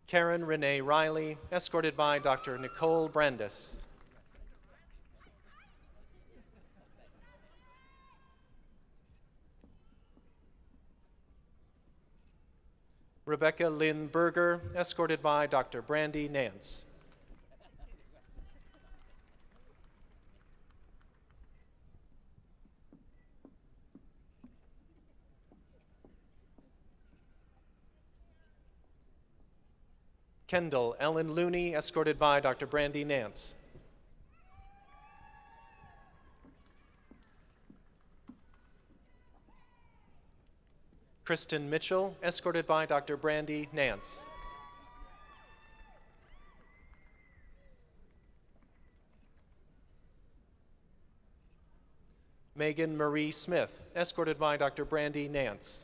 Karen Renee Riley, escorted by Dr. Nicole Brandis. Rebecca Lynn Berger, escorted by Dr. Brandy Nance. Kendall Ellen Looney, escorted by Dr. Brandy Nance. Kristen Mitchell, escorted by Dr. Brandy Nance. Megan Marie Smith, escorted by Dr. Brandy Nance.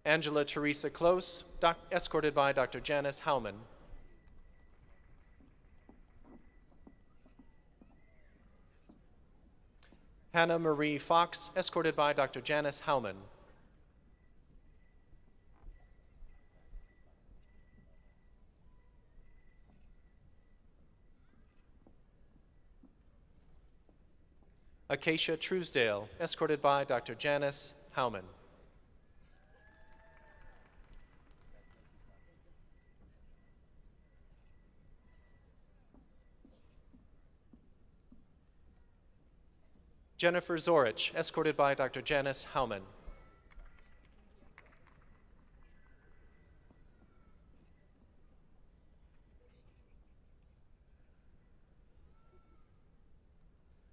Angela Teresa Close, escorted by Dr. Janice Howman. Hannah Marie Fox, escorted by Dr. Janice Howman. Acacia Truesdale, escorted by Dr. Janice Howman. Jennifer Zorich, escorted by Dr. Janice Howman.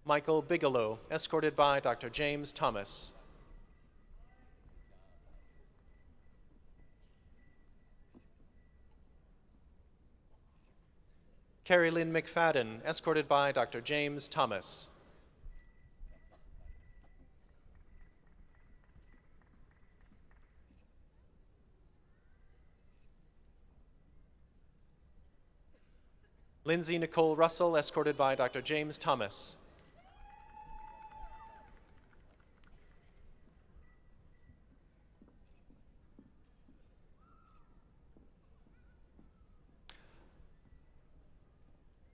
Michael Bigelow, escorted by Dr. James Thomas. Carrie Lynn McFadden, escorted by Dr. James Thomas. Lindsay Nicole Russell, escorted by Dr. James Thomas.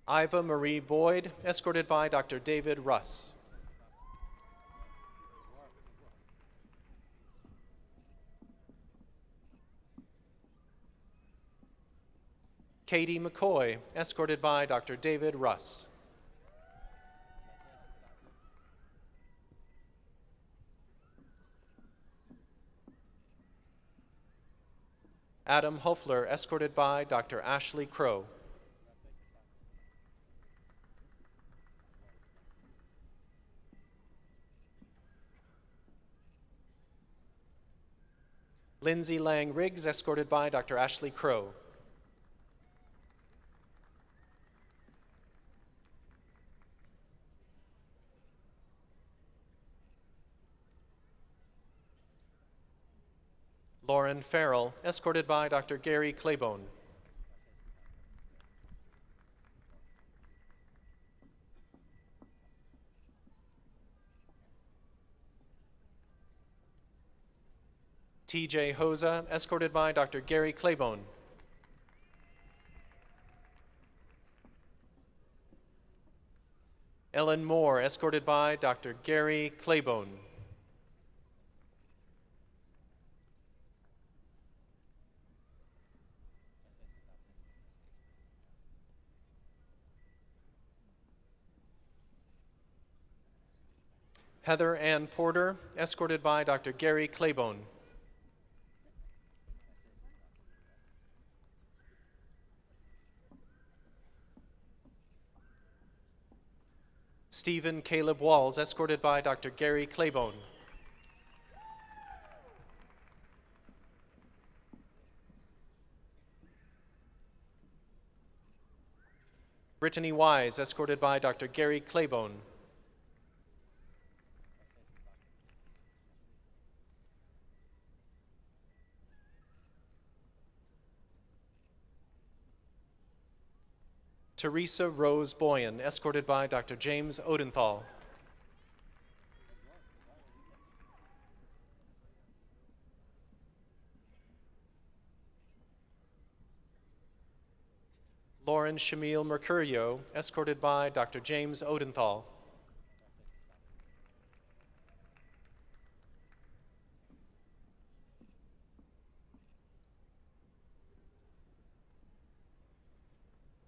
Iva Marie Boyd, escorted by Dr. David Russ. Katie McCoy, escorted by Dr. David Russ. Adam Hoefler, escorted by Dr. Ashley Crow. Lindsay Lang Riggs, escorted by Dr. Ashley Crow. Lauren Farrell, escorted by Dr. Gary Claiborne. TJ Hosa, escorted by Dr. Gary Claiborne. Ellen Moore, escorted by Dr. Gary Claiborne. Heather Ann Porter, escorted by Dr. Gary Claiborne. Stephen Caleb Walls, escorted by Dr. Gary Claiborne. Brittany Wise, escorted by Dr. Gary Claiborne. Teresa Rose Boyan, escorted by Dr. James Odenthal. Lauren Shamil Mercurio, escorted by Dr. James Odenthal.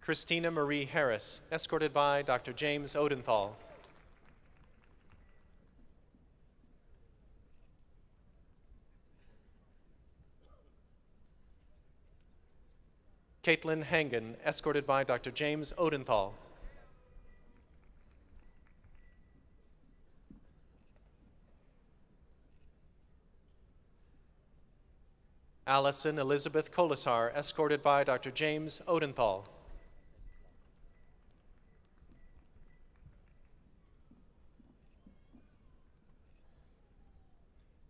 Christina Marie Harris, escorted by Dr. James Odenthal. Caitlin Hangen, escorted by Dr. James Odenthal. Allison Elizabeth Colasar, escorted by Dr. James Odenthal.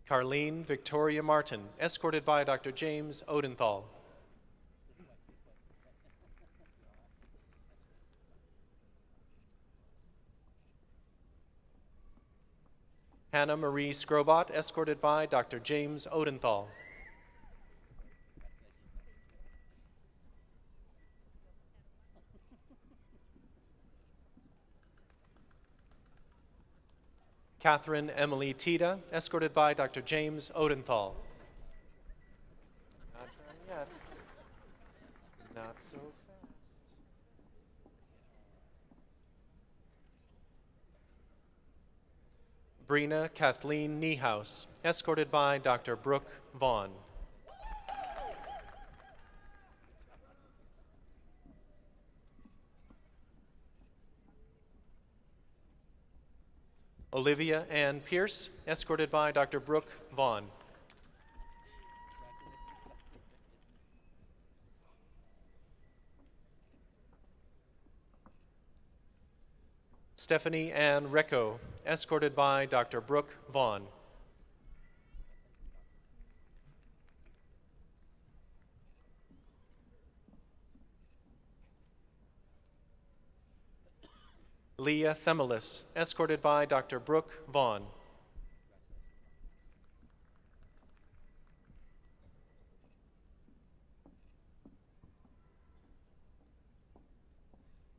Carlene Victoria Martin, escorted by Dr. James Odenthal. Hannah Marie Scrobot, escorted by Dr. James Odenthal. Catherine Emily Tita, escorted by Dr. James Odenthal. Not done yet. Not so fast. Brina Kathleen Niehaus, escorted by Dr. Brooke Vaughn. Olivia Ann Pierce, escorted by Dr. Brooke Vaughn. Stephanie Ann Recco, escorted by Dr. Brooke Vaughn. Leah Themelis, escorted by Dr. Brooke Vaughn.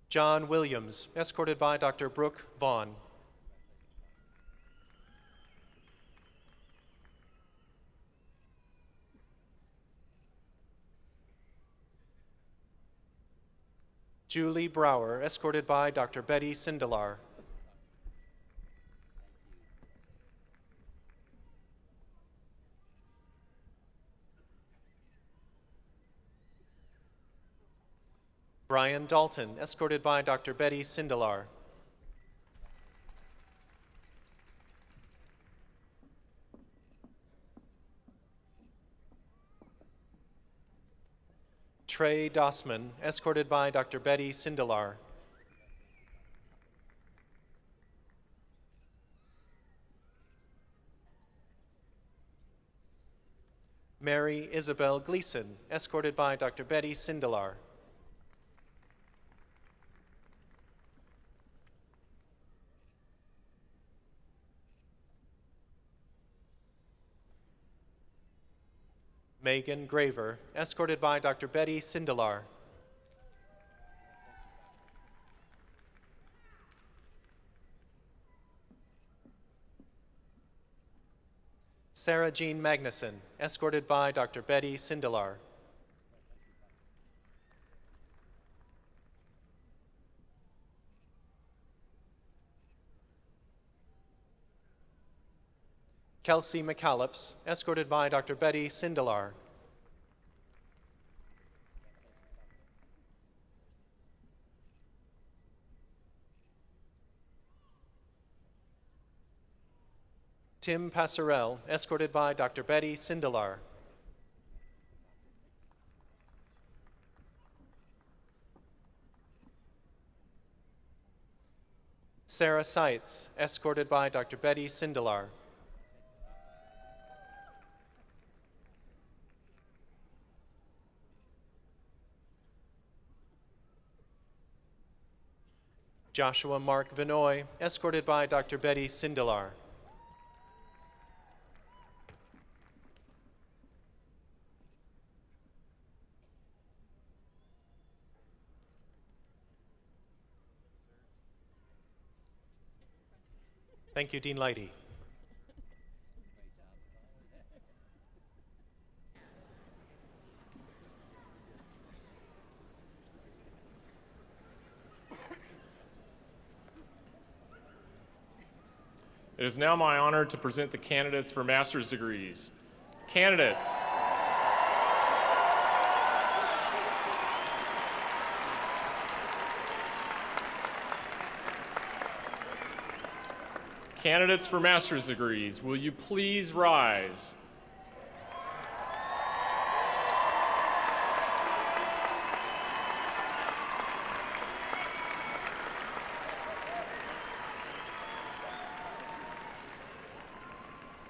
John Williams, escorted by Dr. Brooke Vaughn. Julie Brower, escorted by Dr. Betty Sindelar. Brian Dalton, escorted by Dr. Betty Sindelar. Trey Dossman, escorted by Dr. Betty Sindelar. Mary Isabel Gleason, escorted by Dr. Betty Sindelar. Megan Graver, escorted by Dr. Betty Sindelar. Sarah Jean Magnuson, escorted by Dr. Betty Sindelar. Kelsey McCallops, escorted by Dr. Betty Sindelar. Tim Passarell, escorted by Dr. Betty Sindelar. Sarah Seitz, escorted by Dr. Betty Sindelar. Joshua Mark Vinoy, escorted by Dr. Betty Sindelar. Thank you, Dean Leidy. It is now my honor to present the candidates for master's degrees. Candidates. Candidates for master's degrees, will you please rise?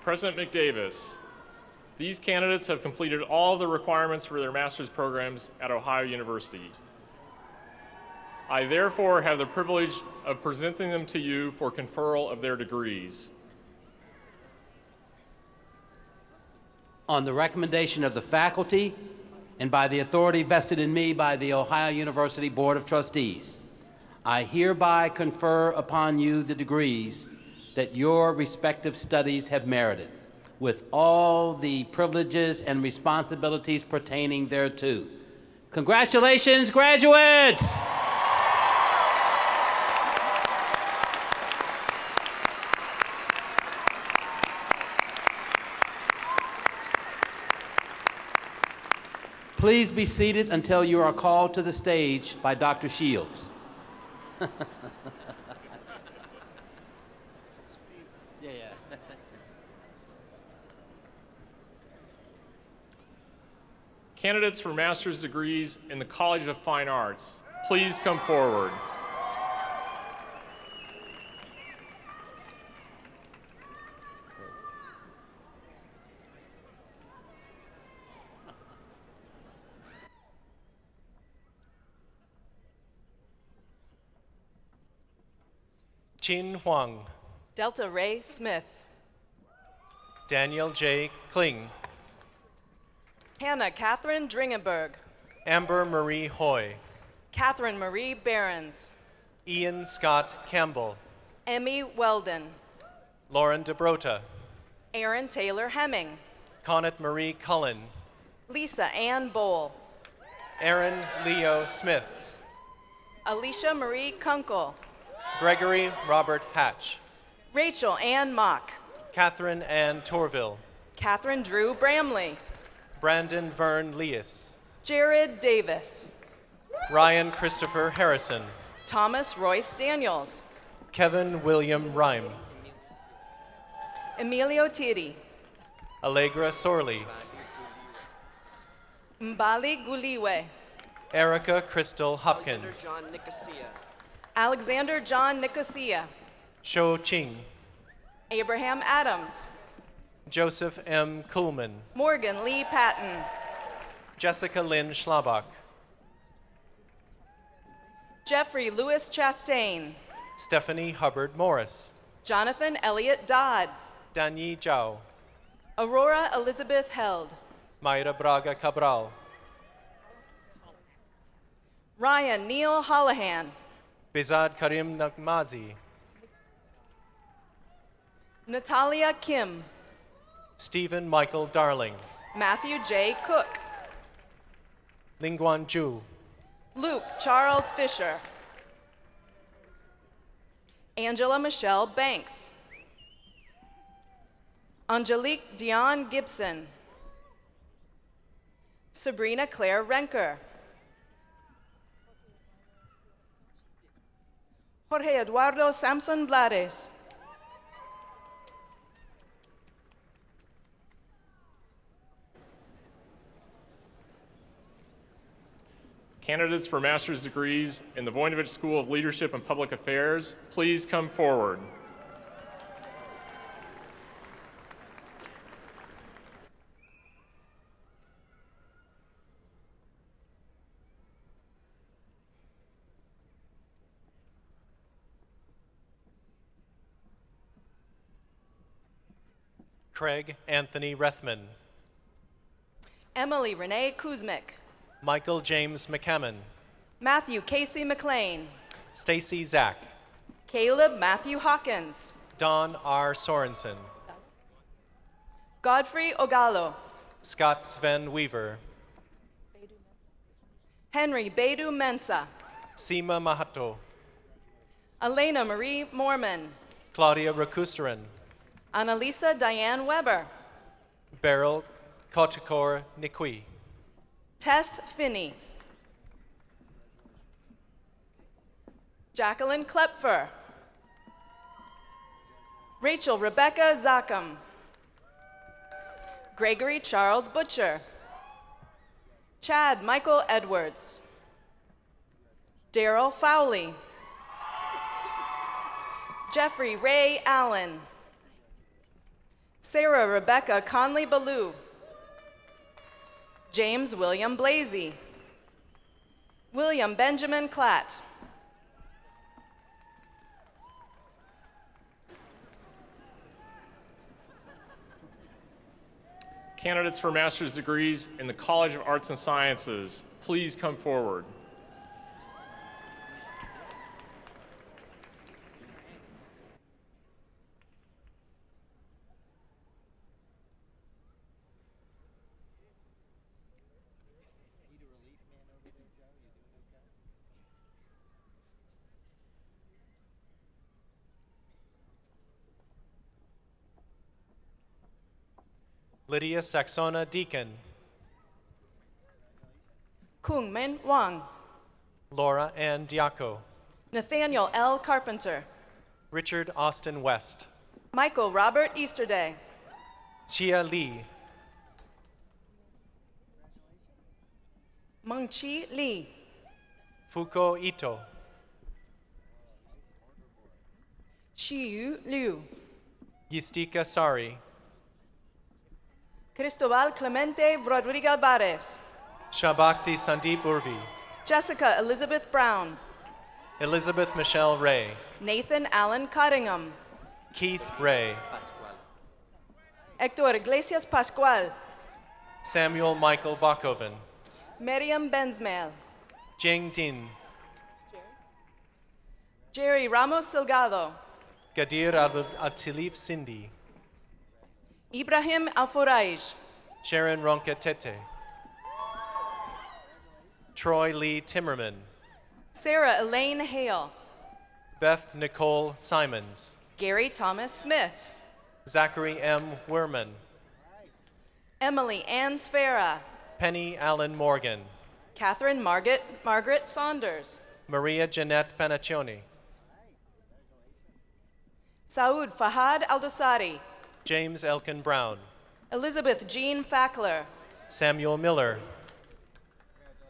President McDavis, these candidates have completed all of the requirements for their master's programs at Ohio University. I therefore have the privilege of presenting them to you for conferral of their degrees. On the recommendation of the faculty and by the authority vested in me by the Ohio University Board of Trustees, I hereby confer upon you the degrees that your respective studies have merited, with all the privileges and responsibilities pertaining thereto. Congratulations, graduates! Please be seated until you are called to the stage by Dr. Shields. Candidates for master's degrees in the College of Fine Arts, please come forward. Chin Huang, Delta Ray Smith, Daniel J. Kling, Hannah Catherine Dringenberg, Amber Marie Hoy, Catherine Marie Behrens, Ian Scott Campbell, Emmy Weldon, Lauren DeBrota, Aaron Taylor Hemming, Connet Marie Cullen, Lisa Ann Bowl, Aaron Leo Smith, Alicia Marie Kunkel, Gregory Robert Hatch, Rachel Ann Mock, Catherine Ann Torville, Catherine Drew Bramley, Brandon Vern Leas, Jared Davis, Ryan Christopher Harrison, Thomas Royce Daniels, Kevin William Rhyme, Emilio Tiri, Allegra Sorley, Mbali Guliwe, Erica Crystal Hopkins, Alexander John Nicosia, Shou Ching, Abraham Adams, Joseph M. Kuhlman, Morgan Lee Patton, Jessica Lynn Schlabach, Jeffrey Lewis Chastain, Stephanie Hubbard Morris, Jonathan Elliott Dodd, Danyi Zhao, Aurora Elizabeth Held, Mayra Braga Cabral, Ryan Neil Holohan, Bizad Karim Nagmazi, Natalia Kim, Stephen Michael Darling, Matthew J. Cook, Lingguan Zhu, Luke Charles Fisher, Angela Michelle Banks, Angelique Dion Gibson, Sabrina Claire Renker, Jorge Eduardo Samson Blades, Candidates for master's degrees in the Voinovich School of Leadership and Public Affairs, please come forward. Craig Anthony Rethman, Emily Renee Kuzmic, Michael James McCammon, Matthew Casey McLean, Stacy Zack, Caleb Matthew Hawkins, Don R. Sorensen, Godfrey Ogalo, Scott Sven Weaver, Henry Bedu Mensa, Seema Mahato, Elena Marie Mormon, Claudia Rakustaran, Annalisa Diane Weber, Beryl Kotikor Nikwi, Tess Finney, Jacqueline Klepfer, Rachel Rebecca Zachem. Gregory Charles Butcher. Chad Michael Edwards. Daryl Fowley. Jeffrey Ray Allen. Sarah Rebecca Conley Ballou. James William Blasey. William Benjamin Klatt. Candidates for master's degrees in the College of Arts and Sciences, please come forward. Lydia Saxona Deacon. Kung Min Wang. Laura Ann Diaco. Nathaniel L. Carpenter. Richard Austin West. Michael Robert Easterday. Chia Lee. Mengchi Lee. Fuko Ito. Xiyu Liu. Yistika Sari. Cristobal Clemente Rodriguez Alvarez. Shabakti Sandeep Urvi. Jessica Elizabeth Brown. Elizabeth Michelle Ray. Nathan Allen Cottingham. Keith Ray. Hector Iglesias Pascual. Samuel Michael Bakoven. Miriam Benzmail. Jing Din. Jerry Ramos Salgado. Gadir Atilif Sindhi. Ibrahim Alforaij. Sharon Ronca Tete. Troy Lee Timmerman. Sarah Elaine Hale. Beth Nicole Simons. Gary Thomas Smith. Zachary M. Werman. Emily Ann Sfera. Penny Allen Morgan. Catherine Margaret Saunders. Maria Jeanette Panaccioni. Saud Fahad Aldosari. James Elkin Brown. Elizabeth Jean Fackler. Samuel Miller.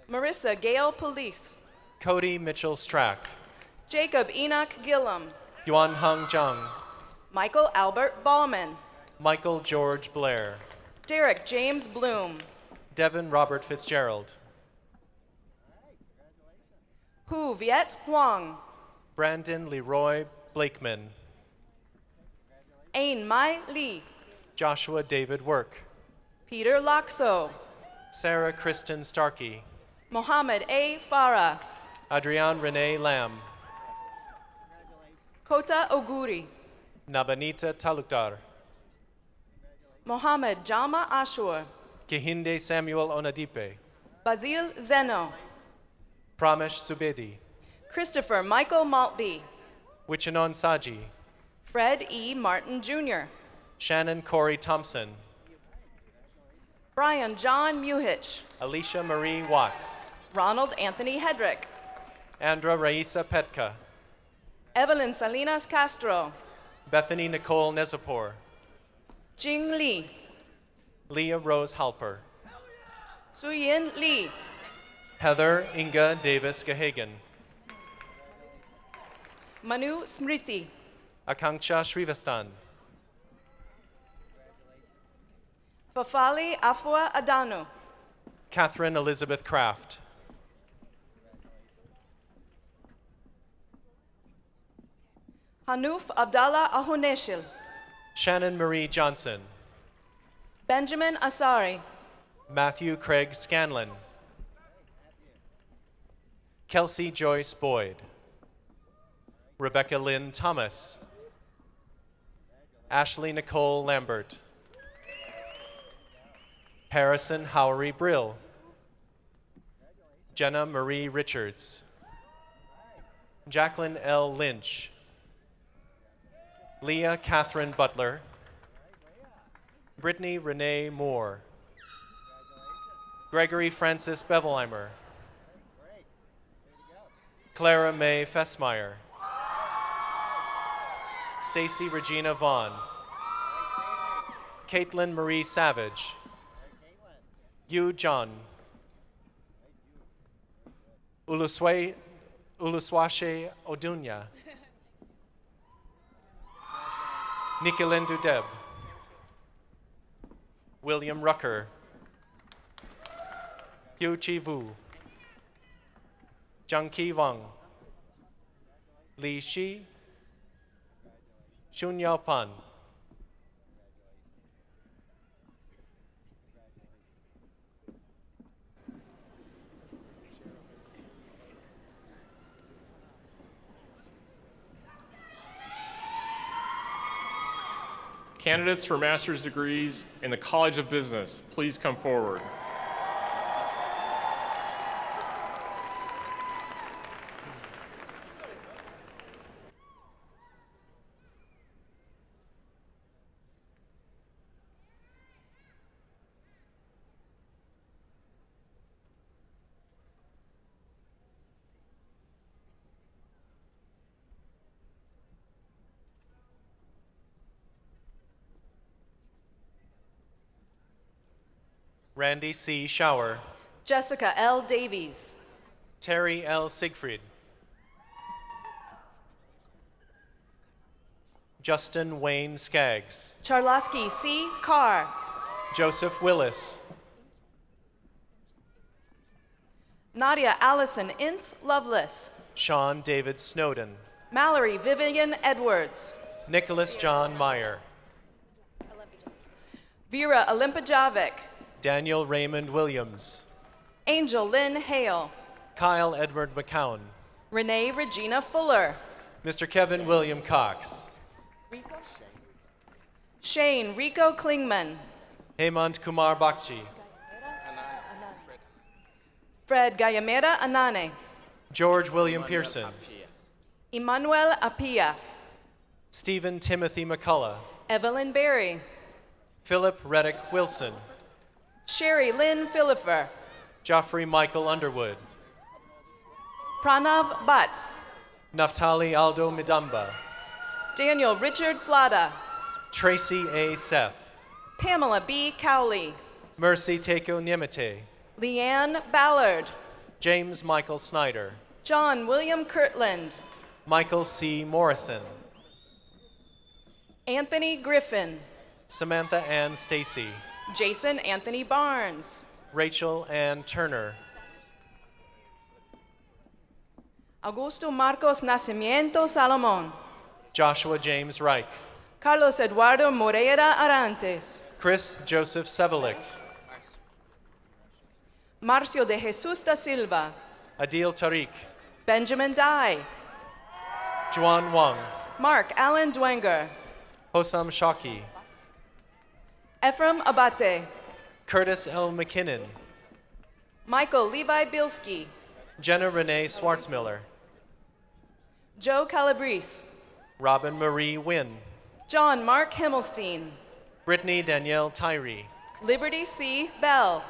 Marissa Gale Police. Cody Mitchell Strack. Jacob Enoch Gillum. Yuan Hung Jung. Michael Albert Ballman. Michael George Blair. Derek James Bloom. Devin Robert Fitzgerald. Hu Viet Huang. Brandon Leroy Blakeman. Ain Mai Lee. Joshua David Work. Peter Loxo. Sarah Kristen Starkey. Mohammed A. Farah. Adrian Renee Lamb. Kota Oguri. Nabanita Talukdar. Mohammed Jama Ashur. Kehinde Samuel Onadipe. Basil Zeno. Pramesh Subedi. Christopher Michael Maltby. Wichanon Saji. Fred E. Martin Jr. Shannon Corey Thompson. Brian John Muhich. Alicia Marie Watts. Ronald Anthony Hedrick. Andra Raisa Petka. Evelyn Salinas Castro. Bethany Nicole Nezapor. Jing Lee. Leah Rose Halper. Suyin Lee. Heather Inga Davis Gahagan. Manu Smriti. Akanksha Shrivastan. Fafali Afua Adanu. Catherine Elizabeth Kraft. Hanuf Abdallah Ahuneshil. Shannon Marie Johnson. Benjamin Asari. Matthew Craig Scanlon. Kelsey Joyce Boyd. Rebecca Lynn Thomas. Ashley Nicole Lambert. Harrison Howery Brill. Jenna Marie Richards. Jacqueline L. Lynch. Leah Catherine Butler. Brittany Renee Moore. Gregory Francis Bevelheimer. Clara May Fessmeyer. Stacy Regina Vaughn. Caitlin Marie Savage. Yu John. Uluswashe Odunya. Nicolindu Deb. William Rucker. Yu Chi Vu. Zhang Ki Wang. Li Shi. Shun Yao Pan. Candidates for master's degrees in the College of Business, please come forward. Randy C. Shower. Jessica L. Davies. Terry L. Siegfried. Justin Wayne Skaggs. Charlosky C. Carr. Joseph Willis. Nadia Allison Ince Lovelace. Sean David Snowden. Mallory Vivian Edwards. Nicholas John Meyer. Vera Olympijavic. Daniel Raymond Williams. Angel Lynn Hale. Kyle Edward McCown. Renee Regina Fuller. Mr. Kevin William Cox. Shane Rico Klingman. Hemant Kumar Bakshi. Fred Gayamera Anane. George William Pearson. Emmanuel Apia. Stephen Timothy McCullough. Evelyn Berry. Philip Reddick Wilson. Sherry Lynn Philipper. Joffrey Michael Underwood. Pranav Bhatt. Naftali Aldo Midamba. Daniel Richard Flada. Tracy A. Seth. Pamela B. Cowley. Mercy Teko Nyemete. Leanne Ballard. James Michael Snyder. John William Kirtland. Michael C. Morrison. Anthony Griffin. Samantha Ann Stacy. Jason Anthony Barnes. Rachel Ann Turner. Augusto Marcos Nacimiento Salomon. Joshua James Reich. Carlos Eduardo Moreira Arantes. Chris Joseph Sevelik. Marcio de Jesus da Silva. Adil Tariq. Benjamin Dai. Juan Wang. Mark Allen Dwenger. Hosam Shaki. Ephraim Abate. Curtis L. McKinnon. Michael Levi Bilski. Jenna Renee Schwartzmiller. Joe Calabrese. Robin Marie Wynn. John Mark Himmelstein. Brittany Danielle Tyree. Liberty C. Bell.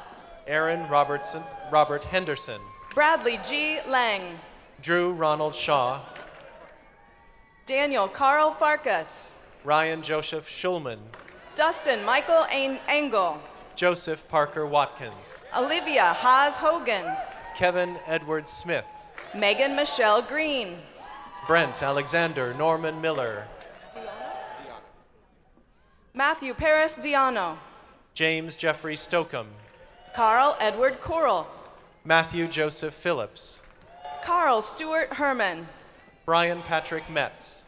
Aaron Robert Henderson. Bradley G. Lang. Drew Ronald Shaw. Daniel Carl Farkas. Ryan Joseph Schulman. Dustin Michael Engel. Joseph Parker Watkins. Olivia Haas Hogan. Kevin Edward Smith. Megan Michelle Green. Brent Alexander Norman Miller. Matthew Paris Diano. James Jeffrey Stokeham. Carl Edward Coral. Matthew Joseph Phillips. Carl Stewart Herman. Brian Patrick Metz.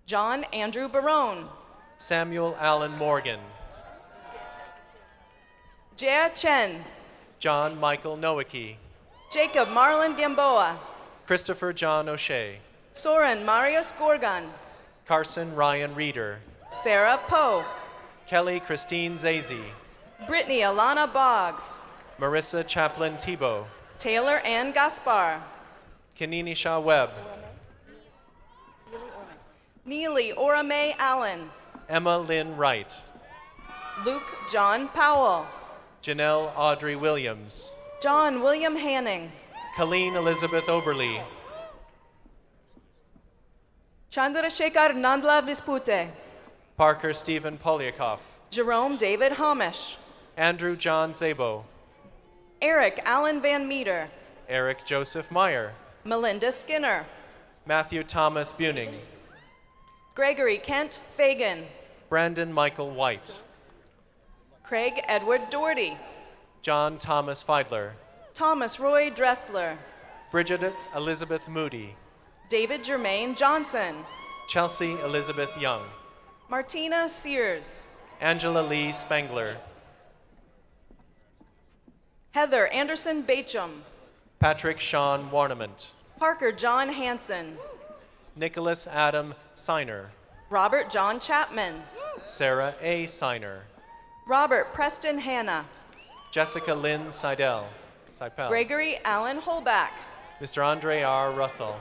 John Andrew Barone. Samuel Allen Morgan. Jia Chen. John Michael Nowicki. Jacob Marlon Gamboa. Christopher John O'Shea. Soren Marius Gorgon. Carson Ryan Reeder. Sarah Poe. Kelly Christine Zazy. Brittany Alana Boggs. Marissa Chaplin Tebow. Taylor Ann Gaspar. Kaninisha Webb. Neely Orame Allen. Emma Lynn Wright. Luke John Powell. Janelle Audrey Williams. John William Hanning. Colleen Elizabeth Oberly. Chandrasekhar Nandla Vispute. Parker Stephen Polyakov. Jerome David Hamish. Andrew John Zabo. Eric Allen Van Meter. Eric Joseph Meyer. Melinda Skinner. Matthew Thomas Buning. Gregory Kent Fagan. Brandon Michael White. Craig Edward Doherty. John Thomas Feidler. Thomas Roy Dressler. Bridget Elizabeth Moody. David Germain Johnson. Chelsea Elizabeth Young. Martina Sears. Angela Lee Spangler. Heather Anderson Bacham. Patrick Sean Warnament. Parker John Hansen. Nicholas Adam Siner. Robert John Chapman. Sarah A. Siner. Robert Preston Hanna. Jessica Lynn Seidel. Gregory Allen Holback. Mr. Andre R. Russell.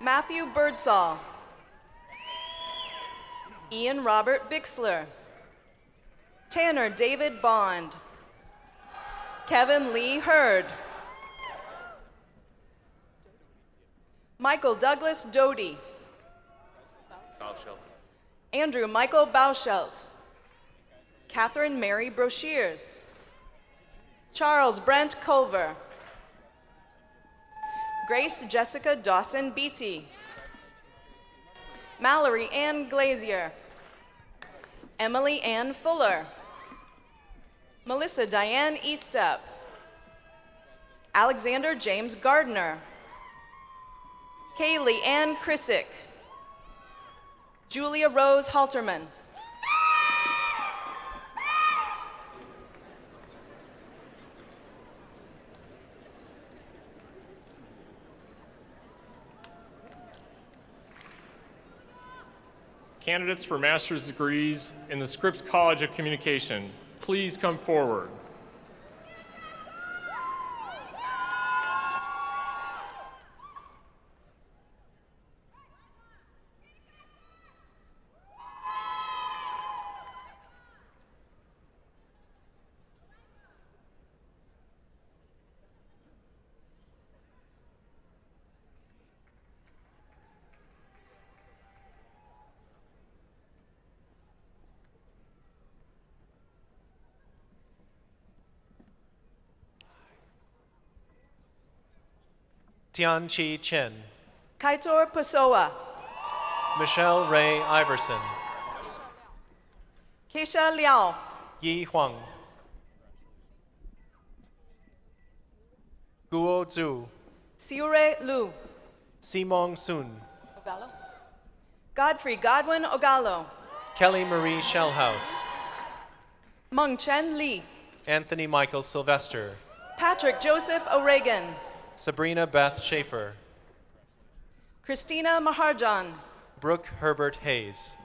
Matthew Birdsall. Ian Robert Bixler. Tanner David Bond. Kevin Lee Hurd. Michael Douglas Doty. Andrew Michael Bauschelt. Catherine Mary Broshears. Charles Brent Culver. Grace Jessica Dawson Beatty. Mallory Ann Glazier. Emily Ann Fuller. Melissa Diane Eastep. Alexander James Gardner. Kaylee Ann Krisick. Julia Rose Halterman. Candidates for master's degrees in the Scripps College of Communication, please come forward. Tian Chi Chen. Kaitor Pessoa. Michelle Ray Iverson. Keisha Liao. Yi Huang. Guo Zhu. Siure Lu. Simong Sun. Godfrey Godwin Ogalo. Kelly Marie Shellhouse. Meng Chen Lee. Anthony Michael Sylvester. Patrick Joseph O'Regan. Sabrina Beth Schaefer. Christina Maharjan. Brooke Herbert Hayes.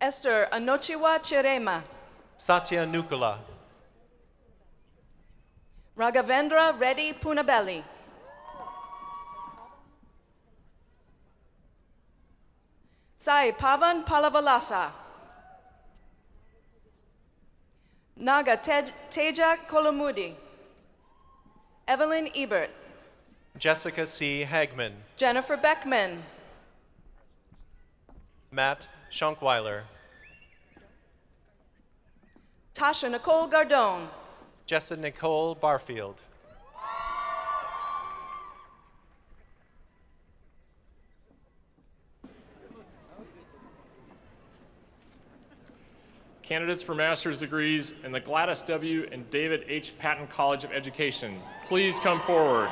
Esther Anochiwa Chirema. Satya Nukula. Raghavendra Reddy Punabelli. Sai Pavan Palavalasa. Naga Teja Kolomudi. Evelyn Ebert. Jessica C. Hagman. Jennifer Beckman. Matt Schonkweiler. Tasha Nicole Gardone. Jessa Nicole Barfield. Candidates for master's degrees in the Gladys W. and David H. Patton College of Education, please come forward.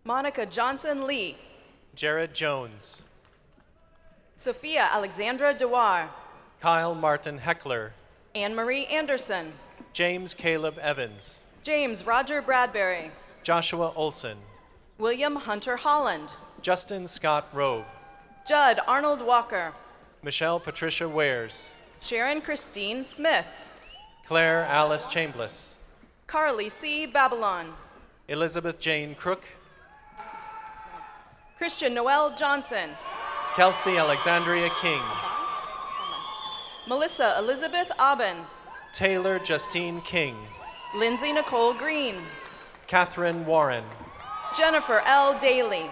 Monica Johnson Lee. Jared Jones. Sophia Alexandra Dewar. Kyle Martin Heckler. Anne Marie Anderson. James Caleb Evans, James Roger Bradbury, Joshua Olson, William Hunter Holland, Justin Scott Robe, Judd Arnold Walker, Michelle Patricia Wares, Sharon Christine Smith, Claire Alice Chambliss, Carly C. Babylon, Elizabeth Jane Crook, Christian Noel Johnson, Kelsey Alexandria King, Melissa Elizabeth Aubin, Taylor Justine King, Lindsay Nicole Green, Catherine Warren, Jennifer L. Daly,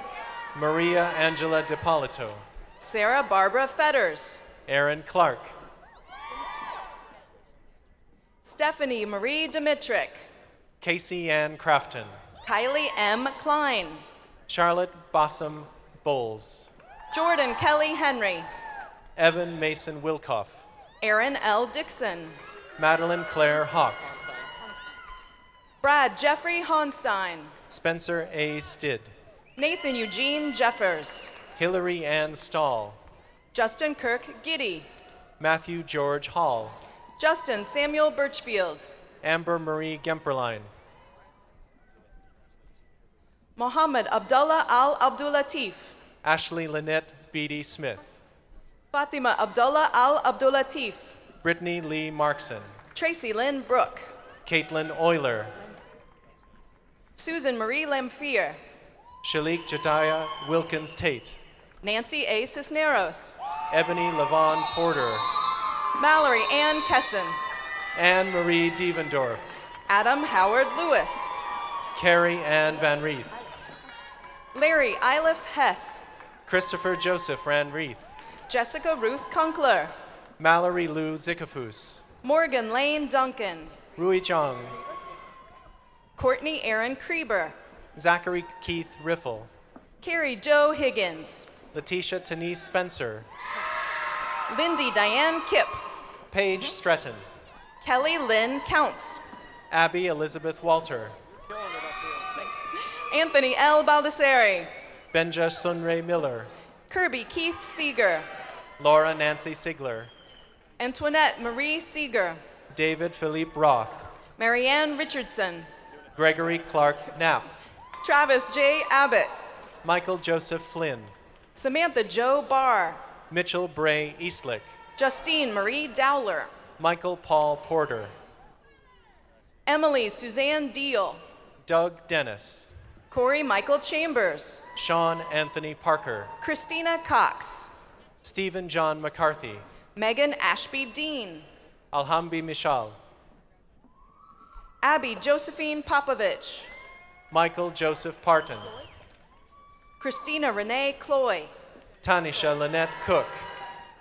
Maria Angela DiPolito, Sarah Barbara Fetters, Aaron Clark, Stephanie Marie Dimitrick, Casey Ann Crafton, Kylie M. Klein, Charlotte Bossum Bowles, Jordan Kelly Henry, Evan Mason Wilkoff, Aaron L. Dixon, Madeline Claire Hawk, Brad Jeffrey Honstein, Spencer A. Stid, Nathan Eugene Jeffers, Hillary Ann Stahl, Justin Kirk Giddy, Matthew George Hall, Justin Samuel Birchfield, Amber Marie Gemperlein, Mohammed Abdullah Al Abdulatif, Ashley Lynette Beatty Smith, Fatima Abdullah Al Abdulatif, Brittany Lee Markson, Tracy Lynn Brooke, Caitlin Euler, Susan Marie Lamfier, Shalik Jediah Wilkins Tate, Nancy A. Cisneros, Ebony Levon Porter, Mallory Ann Kesson, Anne Marie Devendorf, Adam Howard Lewis, Carrie Ann Van Reeth, Larry Iliff Hess, Christopher Joseph Van Reeth, Jessica Ruth Kunkler, Mallory Lou Zikafus, Morgan Lane Duncan, Rui Zhang, Courtney Aaron Krieber, Zachary Keith Riffle, Carrie Joe Higgins, Letitia Tanise Spencer, Lindy Diane Kipp, Paige Stretton, Kelly Lynn Counts, Abby Elizabeth Walter, Anthony L. Baldessari, Benja Sunray Miller, Kirby Keith Seeger, Laura Nancy Sigler, Antoinette Marie Seeger, David Philippe Roth, Marianne Richardson, Gregory Clark Knapp, Travis J. Abbott, Michael Joseph Flynn, Samantha Jo Barr, Mitchell Bray Eastlick, Justine Marie Dowler, Michael Paul Porter, Emily Suzanne Deal, Doug Dennis, Corey Michael Chambers, Sean Anthony Parker, Christina Cox, Stephen John McCarthy, Megan Ashby Dean, Alhambi Michal, Abby Josephine Popovich, Michael Joseph Parton, Christina Renee Cloy, Tanisha Lynette Cook,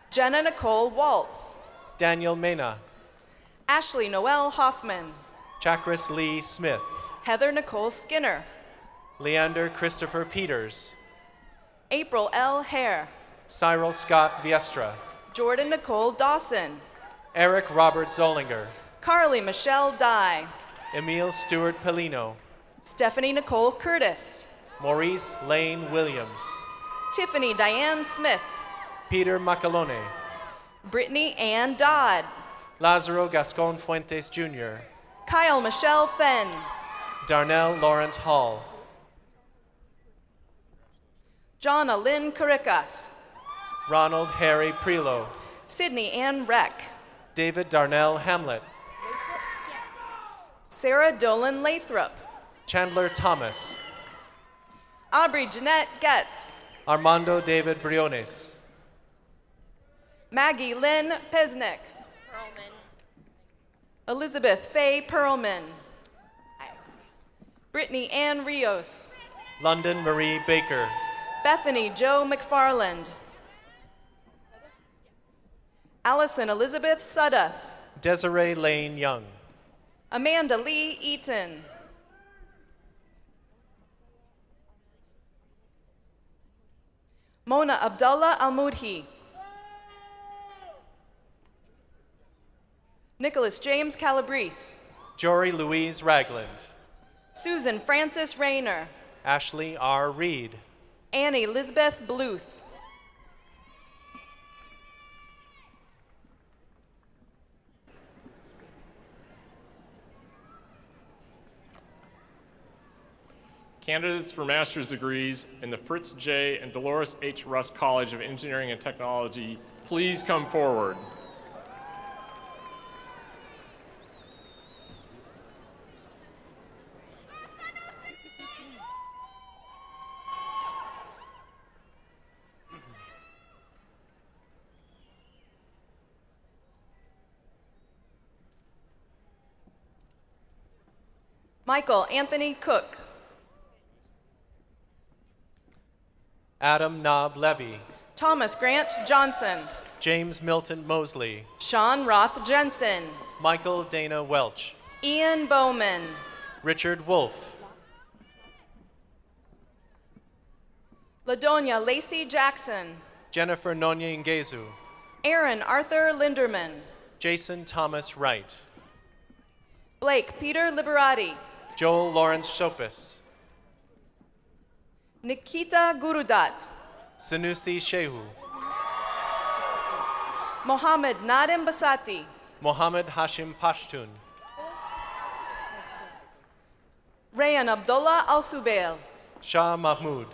Jenna Nicole Waltz, Daniel Mena, Ashley Noel Hoffman, Chakris Lee Smith, Heather Nicole Skinner, Leander Christopher Peters, April L. Hare, Cyril Scott Viestra, Jordan Nicole Dawson, Eric Robert Zollinger, Carly Michelle Dye, Emil Stewart Pelino, Stephanie Nicole Curtis, Maurice Lane Williams, Tiffany Diane Smith, Peter Macalone, Brittany Ann Dodd, Lazaro Gascon Fuentes Jr., Kyle Michelle Fenn, Darnell Lawrence Hall, Jonna Lynn Caricas, Ronald Harry Prelo, Sydney Ann Reck, David Darnell Hamlet, Sarah Dolan Lathrop, Chandler Thomas, Aubrey Jeanette Getz, Armando David Briones, Maggie Lynn Pesnick, Elizabeth Faye Perlman, Brittany Ann Rios, London Marie Baker, Bethany Joe McFarland, Allison Elizabeth Sudduth, Desiree Lane Young, Amanda Lee Eaton, Mona Abdullah Almudhi, Nicholas James Calabrese, Jory Louise Ragland, Susan Francis Rayner, Ashley R. Reed, Annie Lisbeth Bluth, Candidates for master's degrees in the Fritz J. and Dolores H. Russ College of Engineering and Technology, please come forward. Michael Anthony Cook. Adam Nob Levy, Thomas Grant Johnson. James Milton Mosley, Sean Roth Jensen. Michael Dana Welch, Ian Bowman. Richard Wolfe, Ladonia Lacey Jackson. Jennifer Nonya Ngezu, Aaron Arthur Linderman. Jason Thomas Wright, Blake Peter Liberati. Joel Lawrence Shopis, Nikita Gurudat. Sanusi Shehu, Mohammed Nadim Basati. Mohammed Hashim Pashtun, Rayan Abdullah Al Subail. Shah Mahmood,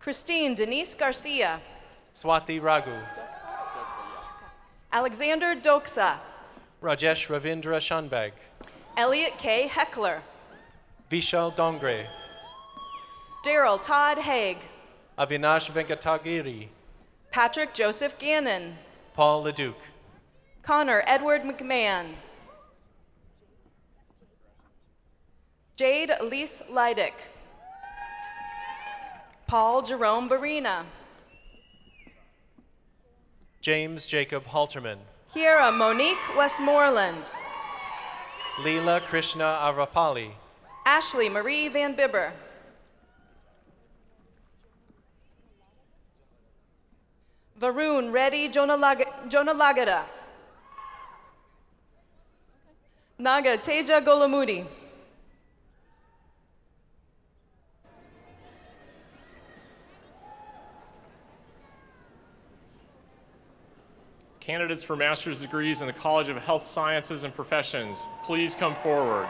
Christine Denise Garcia. Swati Raghu, Alexander Doksa. Rajesh Ravindra Shanbag, Elliot K. Heckler. Vishal Dongre, Daryl Todd Haig. Avinash Venkatagiri, Patrick Joseph Gannon. Paul Leduc, Connor Edward McMahon. Jade Elise Leidick. Paul Jerome Barina. James Jacob Halterman, Kiera Monique Westmoreland. Leela Krishna Avrapali, Ashley Marie Van Bibber. Varun Reddy Jonalagada. Naga Teja Golamudi. Candidates for master's degrees in the College of Health Sciences and Professions, please come forward.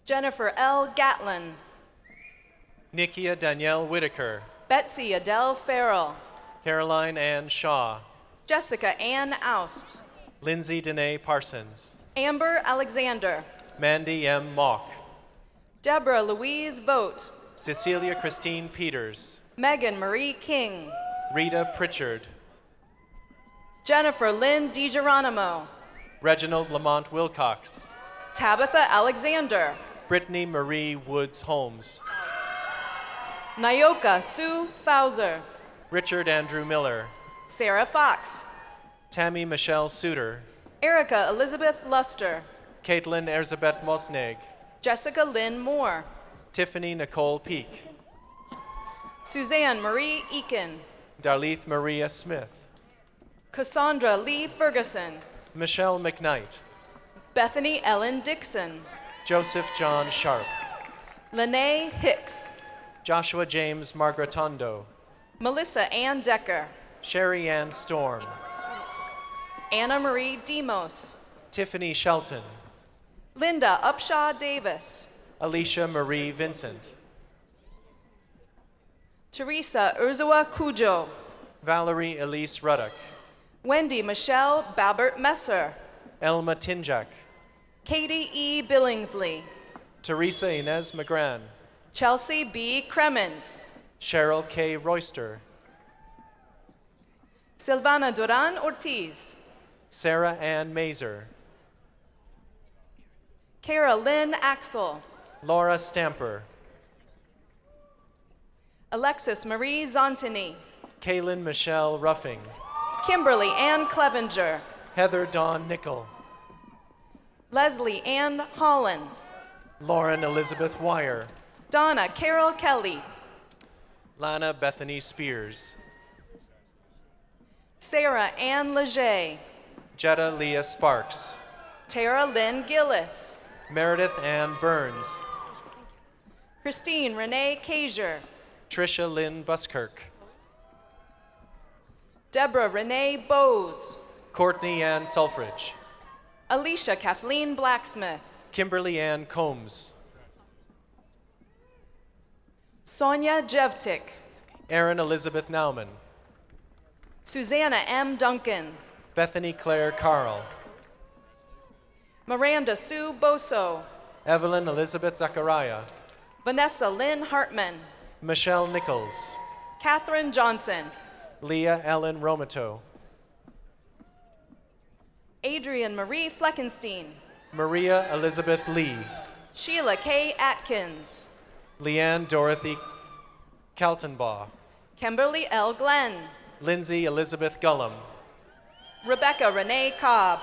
Jennifer L. Gatlin. Nikia Danielle Whitaker, Betsy Adele Farrell. Caroline Ann Shaw, Jessica Ann Oust. Lindsay Danae Parsons, Amber Alexander. Mandy M. Mock, Deborah Louise Vogt. Cecilia Christine Peters, Megan Marie King. Rita Pritchard, Jennifer Lynn DiGeronimo. Reginald Lamont Wilcox, Tabitha Alexander. Brittany Marie Woods Holmes, Nayoka Sue Fauser. Richard Andrew Miller, Sarah Fox. Tammy Michelle Suter, Erica Elizabeth Luster. Caitlin Erzabeth Mosneg, Jessica Lynn Moore. Tiffany Nicole Peak, Suzanne Marie Eakin. Darlith Maria Smith, Cassandra Lee Ferguson. Michelle McKnight, Bethany Ellen Dixon. Joseph John Sharp, Lene Hicks. Joshua James Margratondo, Melissa Ann Decker. Sherry Ann Storm, Anna Marie Demos. Tiffany Shelton, Linda Upshaw Davis. Alicia Marie Vincent, Teresa Urzua Cujo. Valerie Elise Ruddock, Wendy Michelle Babbert Messer. Elma Tinjak, Katie E. Billingsley. Teresa Inez Magran, Chelsea B. Cremens. Cheryl K. Royster, Silvana Duran Ortiz. Sarah Ann Mazer, Kara Lynn Axel. Laura Stamper, Alexis Marie Zontini. Kaylin Michelle Ruffing, Kimberly Ann Clevenger. Heather Dawn Nickel, Leslie Ann Holland. Lauren Elizabeth Wire, Donna Carol Kelly. Lana Bethany Spears, Sarah Ann Leger. Jetta Leah Sparks, Tara Lynn Gillis. Meredith Ann Burns. Christine Renee Kasier. Tricia Lynn Buskirk. Deborah Renee Bowes. Courtney Ann Sulfridge. Alicia Kathleen Blacksmith. Kimberly Ann Combs. Sonia Jevtik. Erin Elizabeth Nauman. Susanna M. Duncan. Bethany Claire Carl. Miranda Sue Boso. Evelyn Elizabeth Zachariah. Vanessa Lynn Hartman. Michelle Nichols. Catherine Johnson. Leah Ellen Romato. Adrian Marie Fleckenstein. Maria Elizabeth Lee. Sheila K. Atkins. Leanne Dorothy Kaltenbaugh. Kimberly L. Glenn. Lindsay Elizabeth Gullum. Rebecca Renee Cobb.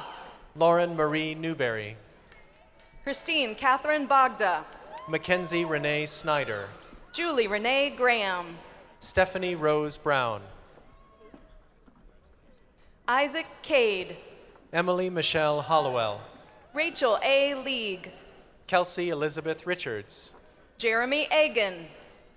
Lauren Marie Newberry. Christine Catherine Bogda. Mackenzie Renee Snyder. Julie Renee Graham. Stephanie Rose Brown. Isaac Cade. Emily Michelle Hollowell. Rachel A. League. Kelsey Elizabeth Richards. Jeremy Agan.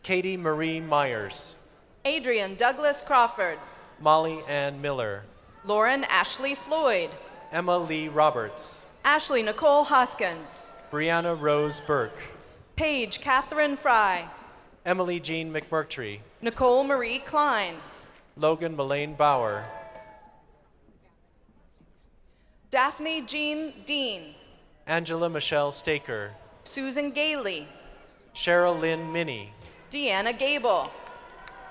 Katie Marie Myers. Adrian Douglas Crawford. Molly Ann Miller. Lauren Ashley Floyd. Emma Lee Roberts. Ashley Nicole Hoskins. Brianna Rose Burke. Paige Catherine Fry. Emily Jean McMurtry. Nicole Marie Klein. Logan Mullane Bauer. Daphne Jean Dean. Angela Michelle Staker. Susan Gailey. Cheryl Lynn Minnie. Deanna Gable.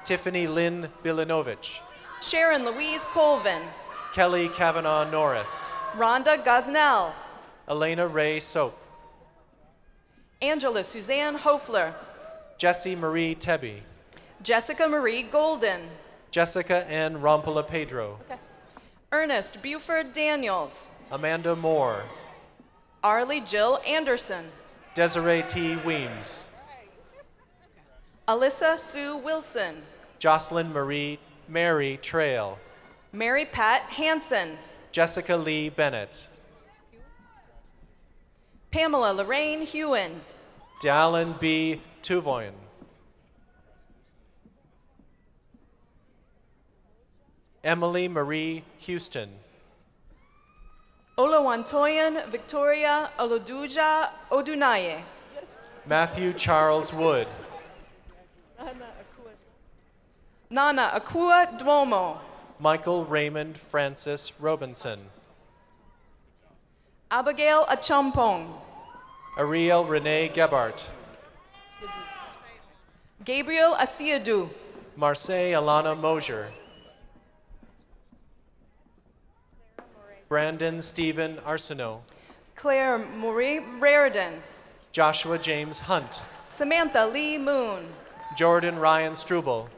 Tiffany Lynn Bilinovich. Sharon Louise Colvin. Kelly Kavanaugh Norris. Rhonda Gosnell. Elena Ray Soap. Angela Suzanne Hofler. Jessie Marie Tebby. Jessica Marie Golden. Jessica Ann Rompala Pedro. Ernest Buford Daniels. Amanda Moore. Arlie Jill Anderson. Desiree T. Weems. Alyssa Sue Wilson. Jocelyn Mary Trail. Mary Pat Hansen. Jessica Lee Bennett. Pamela Lorraine Hewen. Dallin B. Tuvoin. Emily Marie Houston. Olowantoyan Victoria Oloduja Odunaye. Matthew Charles Wood. Nana Akua Duomo. Michael Raymond Francis Robinson. Abigail Achampong. Ariel Renee Gebart. Gabriel Asiadu. Marseille Alana Mosier. Brandon Stephen Arsenault. Claire Marie Raridan. Joshua James Hunt. Samantha Lee Moon. Jordan Ryan Struble.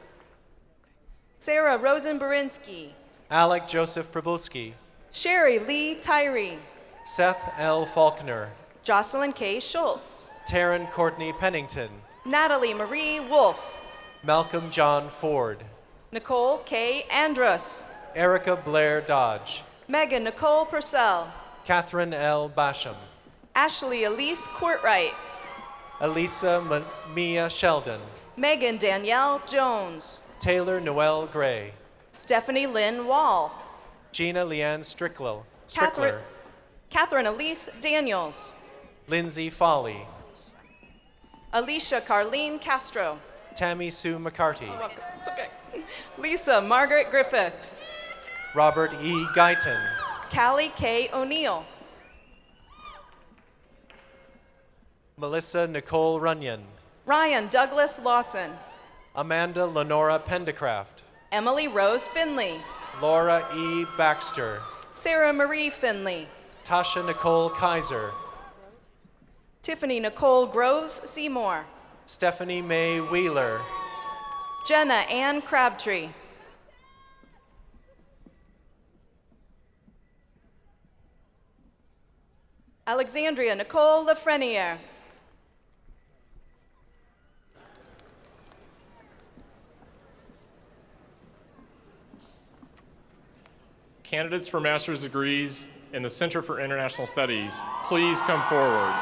Sarah Rosenberinsky. Alec Joseph Probulski. Sherry Lee Tyree. Seth L. Faulkner. Jocelyn K. Schultz. Taryn Courtney Pennington. Natalie Marie Wolf. Malcolm John Ford. Nicole K. Andrus. Erica Blair Dodge. Megan Nicole Purcell. Catherine L. Basham. Ashley Elise Courtwright. Elisa Mia Sheldon. Megan Danielle Jones. Taylor Noel Gray. Stephanie Lynn Wall. Gina Leanne Strickler. Catherine Elise Daniels. Lindsay Folly. Alicia Carlene Castro. Tammy Sue McCarty. Welcome. It's okay. Lisa Margaret Griffith. Robert E. Guyton. Callie K. O'Neill. Melissa Nicole Runyon. Ryan Douglas Lawson. Amanda Lenora Pendecraft. Emily Rose Finley. Laura E. Baxter. Sarah Marie Finley. Tasha Nicole Kaiser. Tiffany Nicole Groves Seymour. Stephanie Mae Wheeler. Jenna Ann Crabtree. Alexandria Nicole Lafreniere. Candidates for master's degrees in the Center for International Studies, please come forward.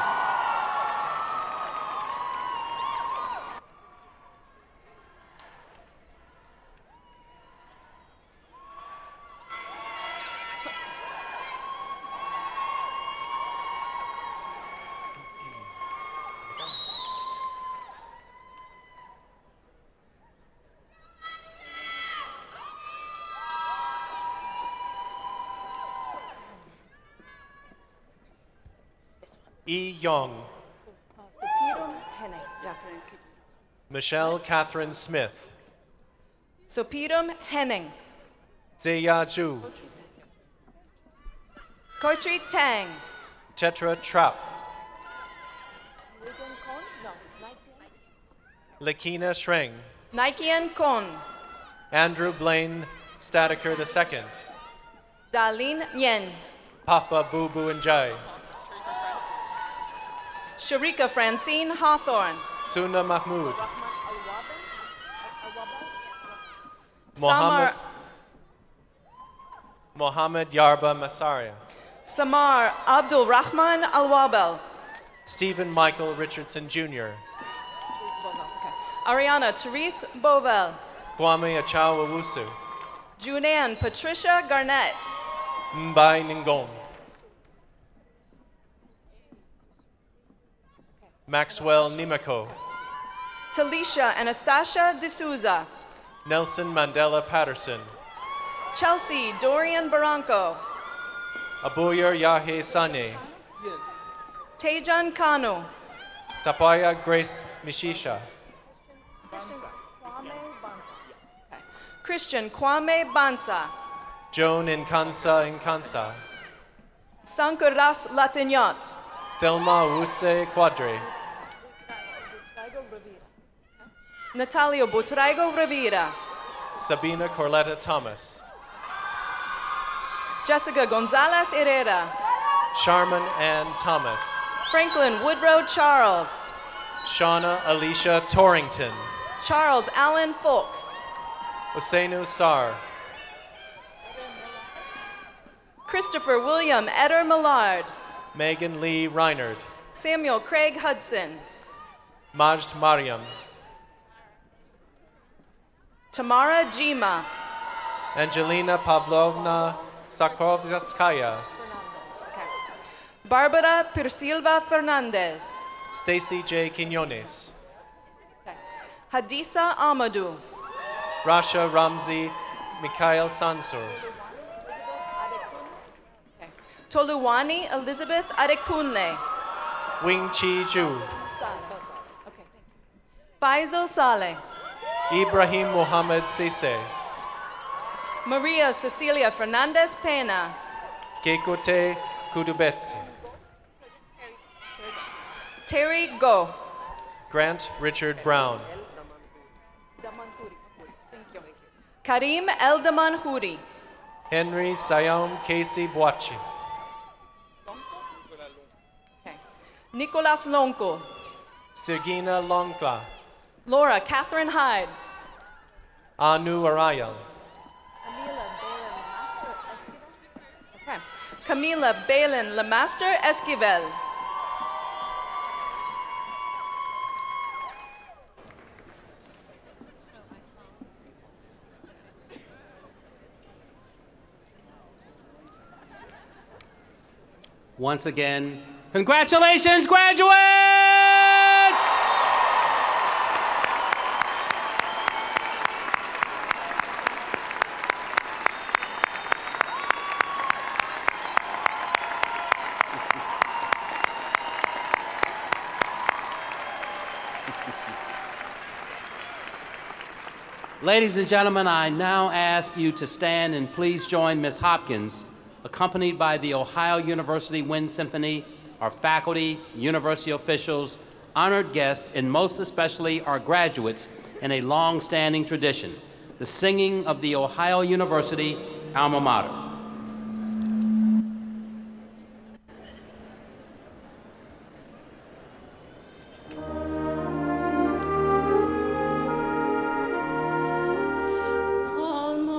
E. Young. Michelle Catherine Smith. Sopirum Henning. Zeya Zhu. Kortri Tang. Tetra Trapp. Lakina Shreng. Nikean Kon. Andrew Blaine Statiker II. Darlene Yen. Papa Boo Boo and Jai. Sharika Francine Hawthorne. Suna Mahmood. Samar, Mohammed Yarba Masaria. Samar Abdul Rahman Alwabel. Stephen Michael Richardson Jr. Ariana Therese Bovell. Kwame Achau Owusu. Junan Patricia Garnett. Mbai Ningom. Maxwell Nimako. Talisha Anastasia D'Souza. Nelson Mandela Patterson. Chelsea Dorian Barranco. Abuyar Yahe Sane. Tejan Kanu. Tapaya Grace Mishisha. Christian Kwame Bansa. Joan Inkansa. Sankuras Latignot. Thelma Wuse Quadre. Natalia Butraigo Rivera. Sabina Corletta Thomas. Jessica Gonzalez Herrera. Sharman Ann Thomas. Franklin Woodrow Charles. Shauna Alicia Torrington. Charles Allen Folks. Usainu Sar. Christopher William Eder Millard. Megan Lee Reinard. Samuel Craig Hudson. Majd Mariam. Tamara Jima. Angelina Pavlovna Sakhovskaya. Barbara Persilva Fernandez. Stacy J. Quinones. Hadisa Amadou. Rasha Ramzi Mikhail Sansur. Toluwani Elizabeth Adekunle. Wing Chi Ju. Faizo Saleh. Ibrahim Mohammed Sise. Maria Cecilia Fernandez Pena. Kekote Kudubetsi. Terry Go. Grant Richard Brown. Karim Eldaman Huri. Henry Sayom Casey Boachi. Nicolas Lonco. Sergina Longla. Laura Catherine Hyde. Anu Arayal. Camila Balin Lemaster Esquivel. Once again, congratulations, graduates! Ladies and gentlemen, I now ask you to stand and please join Ms. Hopkins, accompanied by the Ohio University Wind Symphony, our faculty, university officials, honored guests, and most especially our graduates in a long-standing tradition, the singing of the Ohio University alma mater. Alma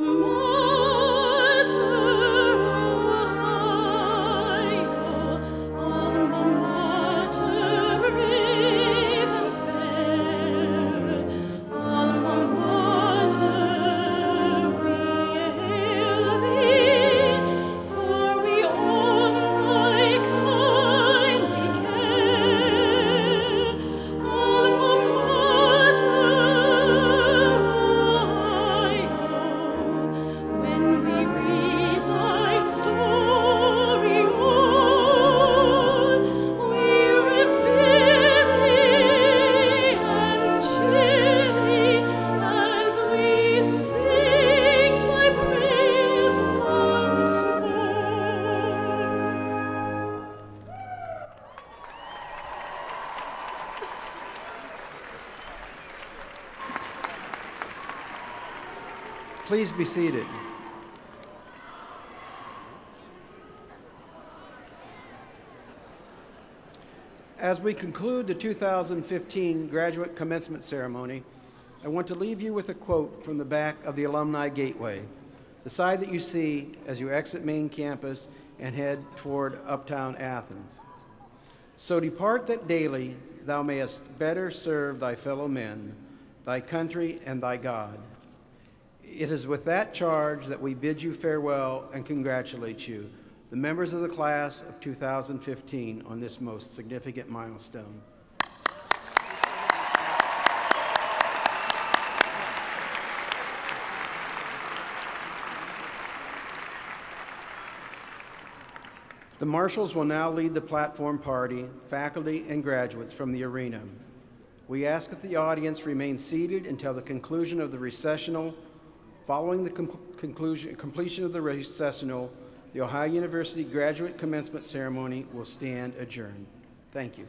mater, Please be seated. As we conclude the 2015 graduate commencement ceremony, I want to leave you with a quote from the back of the Alumni Gateway, the side that you see as you exit main campus and head toward uptown Athens. So depart that daily thou mayest better serve thy fellow men, thy country, and thy God. It is with that charge that we bid you farewell and congratulate you, the members of the class of 2015, on this most significant milestone. The marshals will now lead the platform party, faculty, and graduates from the arena. We ask that the audience remain seated until the conclusion of the recessional. Following the completion of the recessional, the Ohio University graduate commencement ceremony will stand adjourned. Thank you.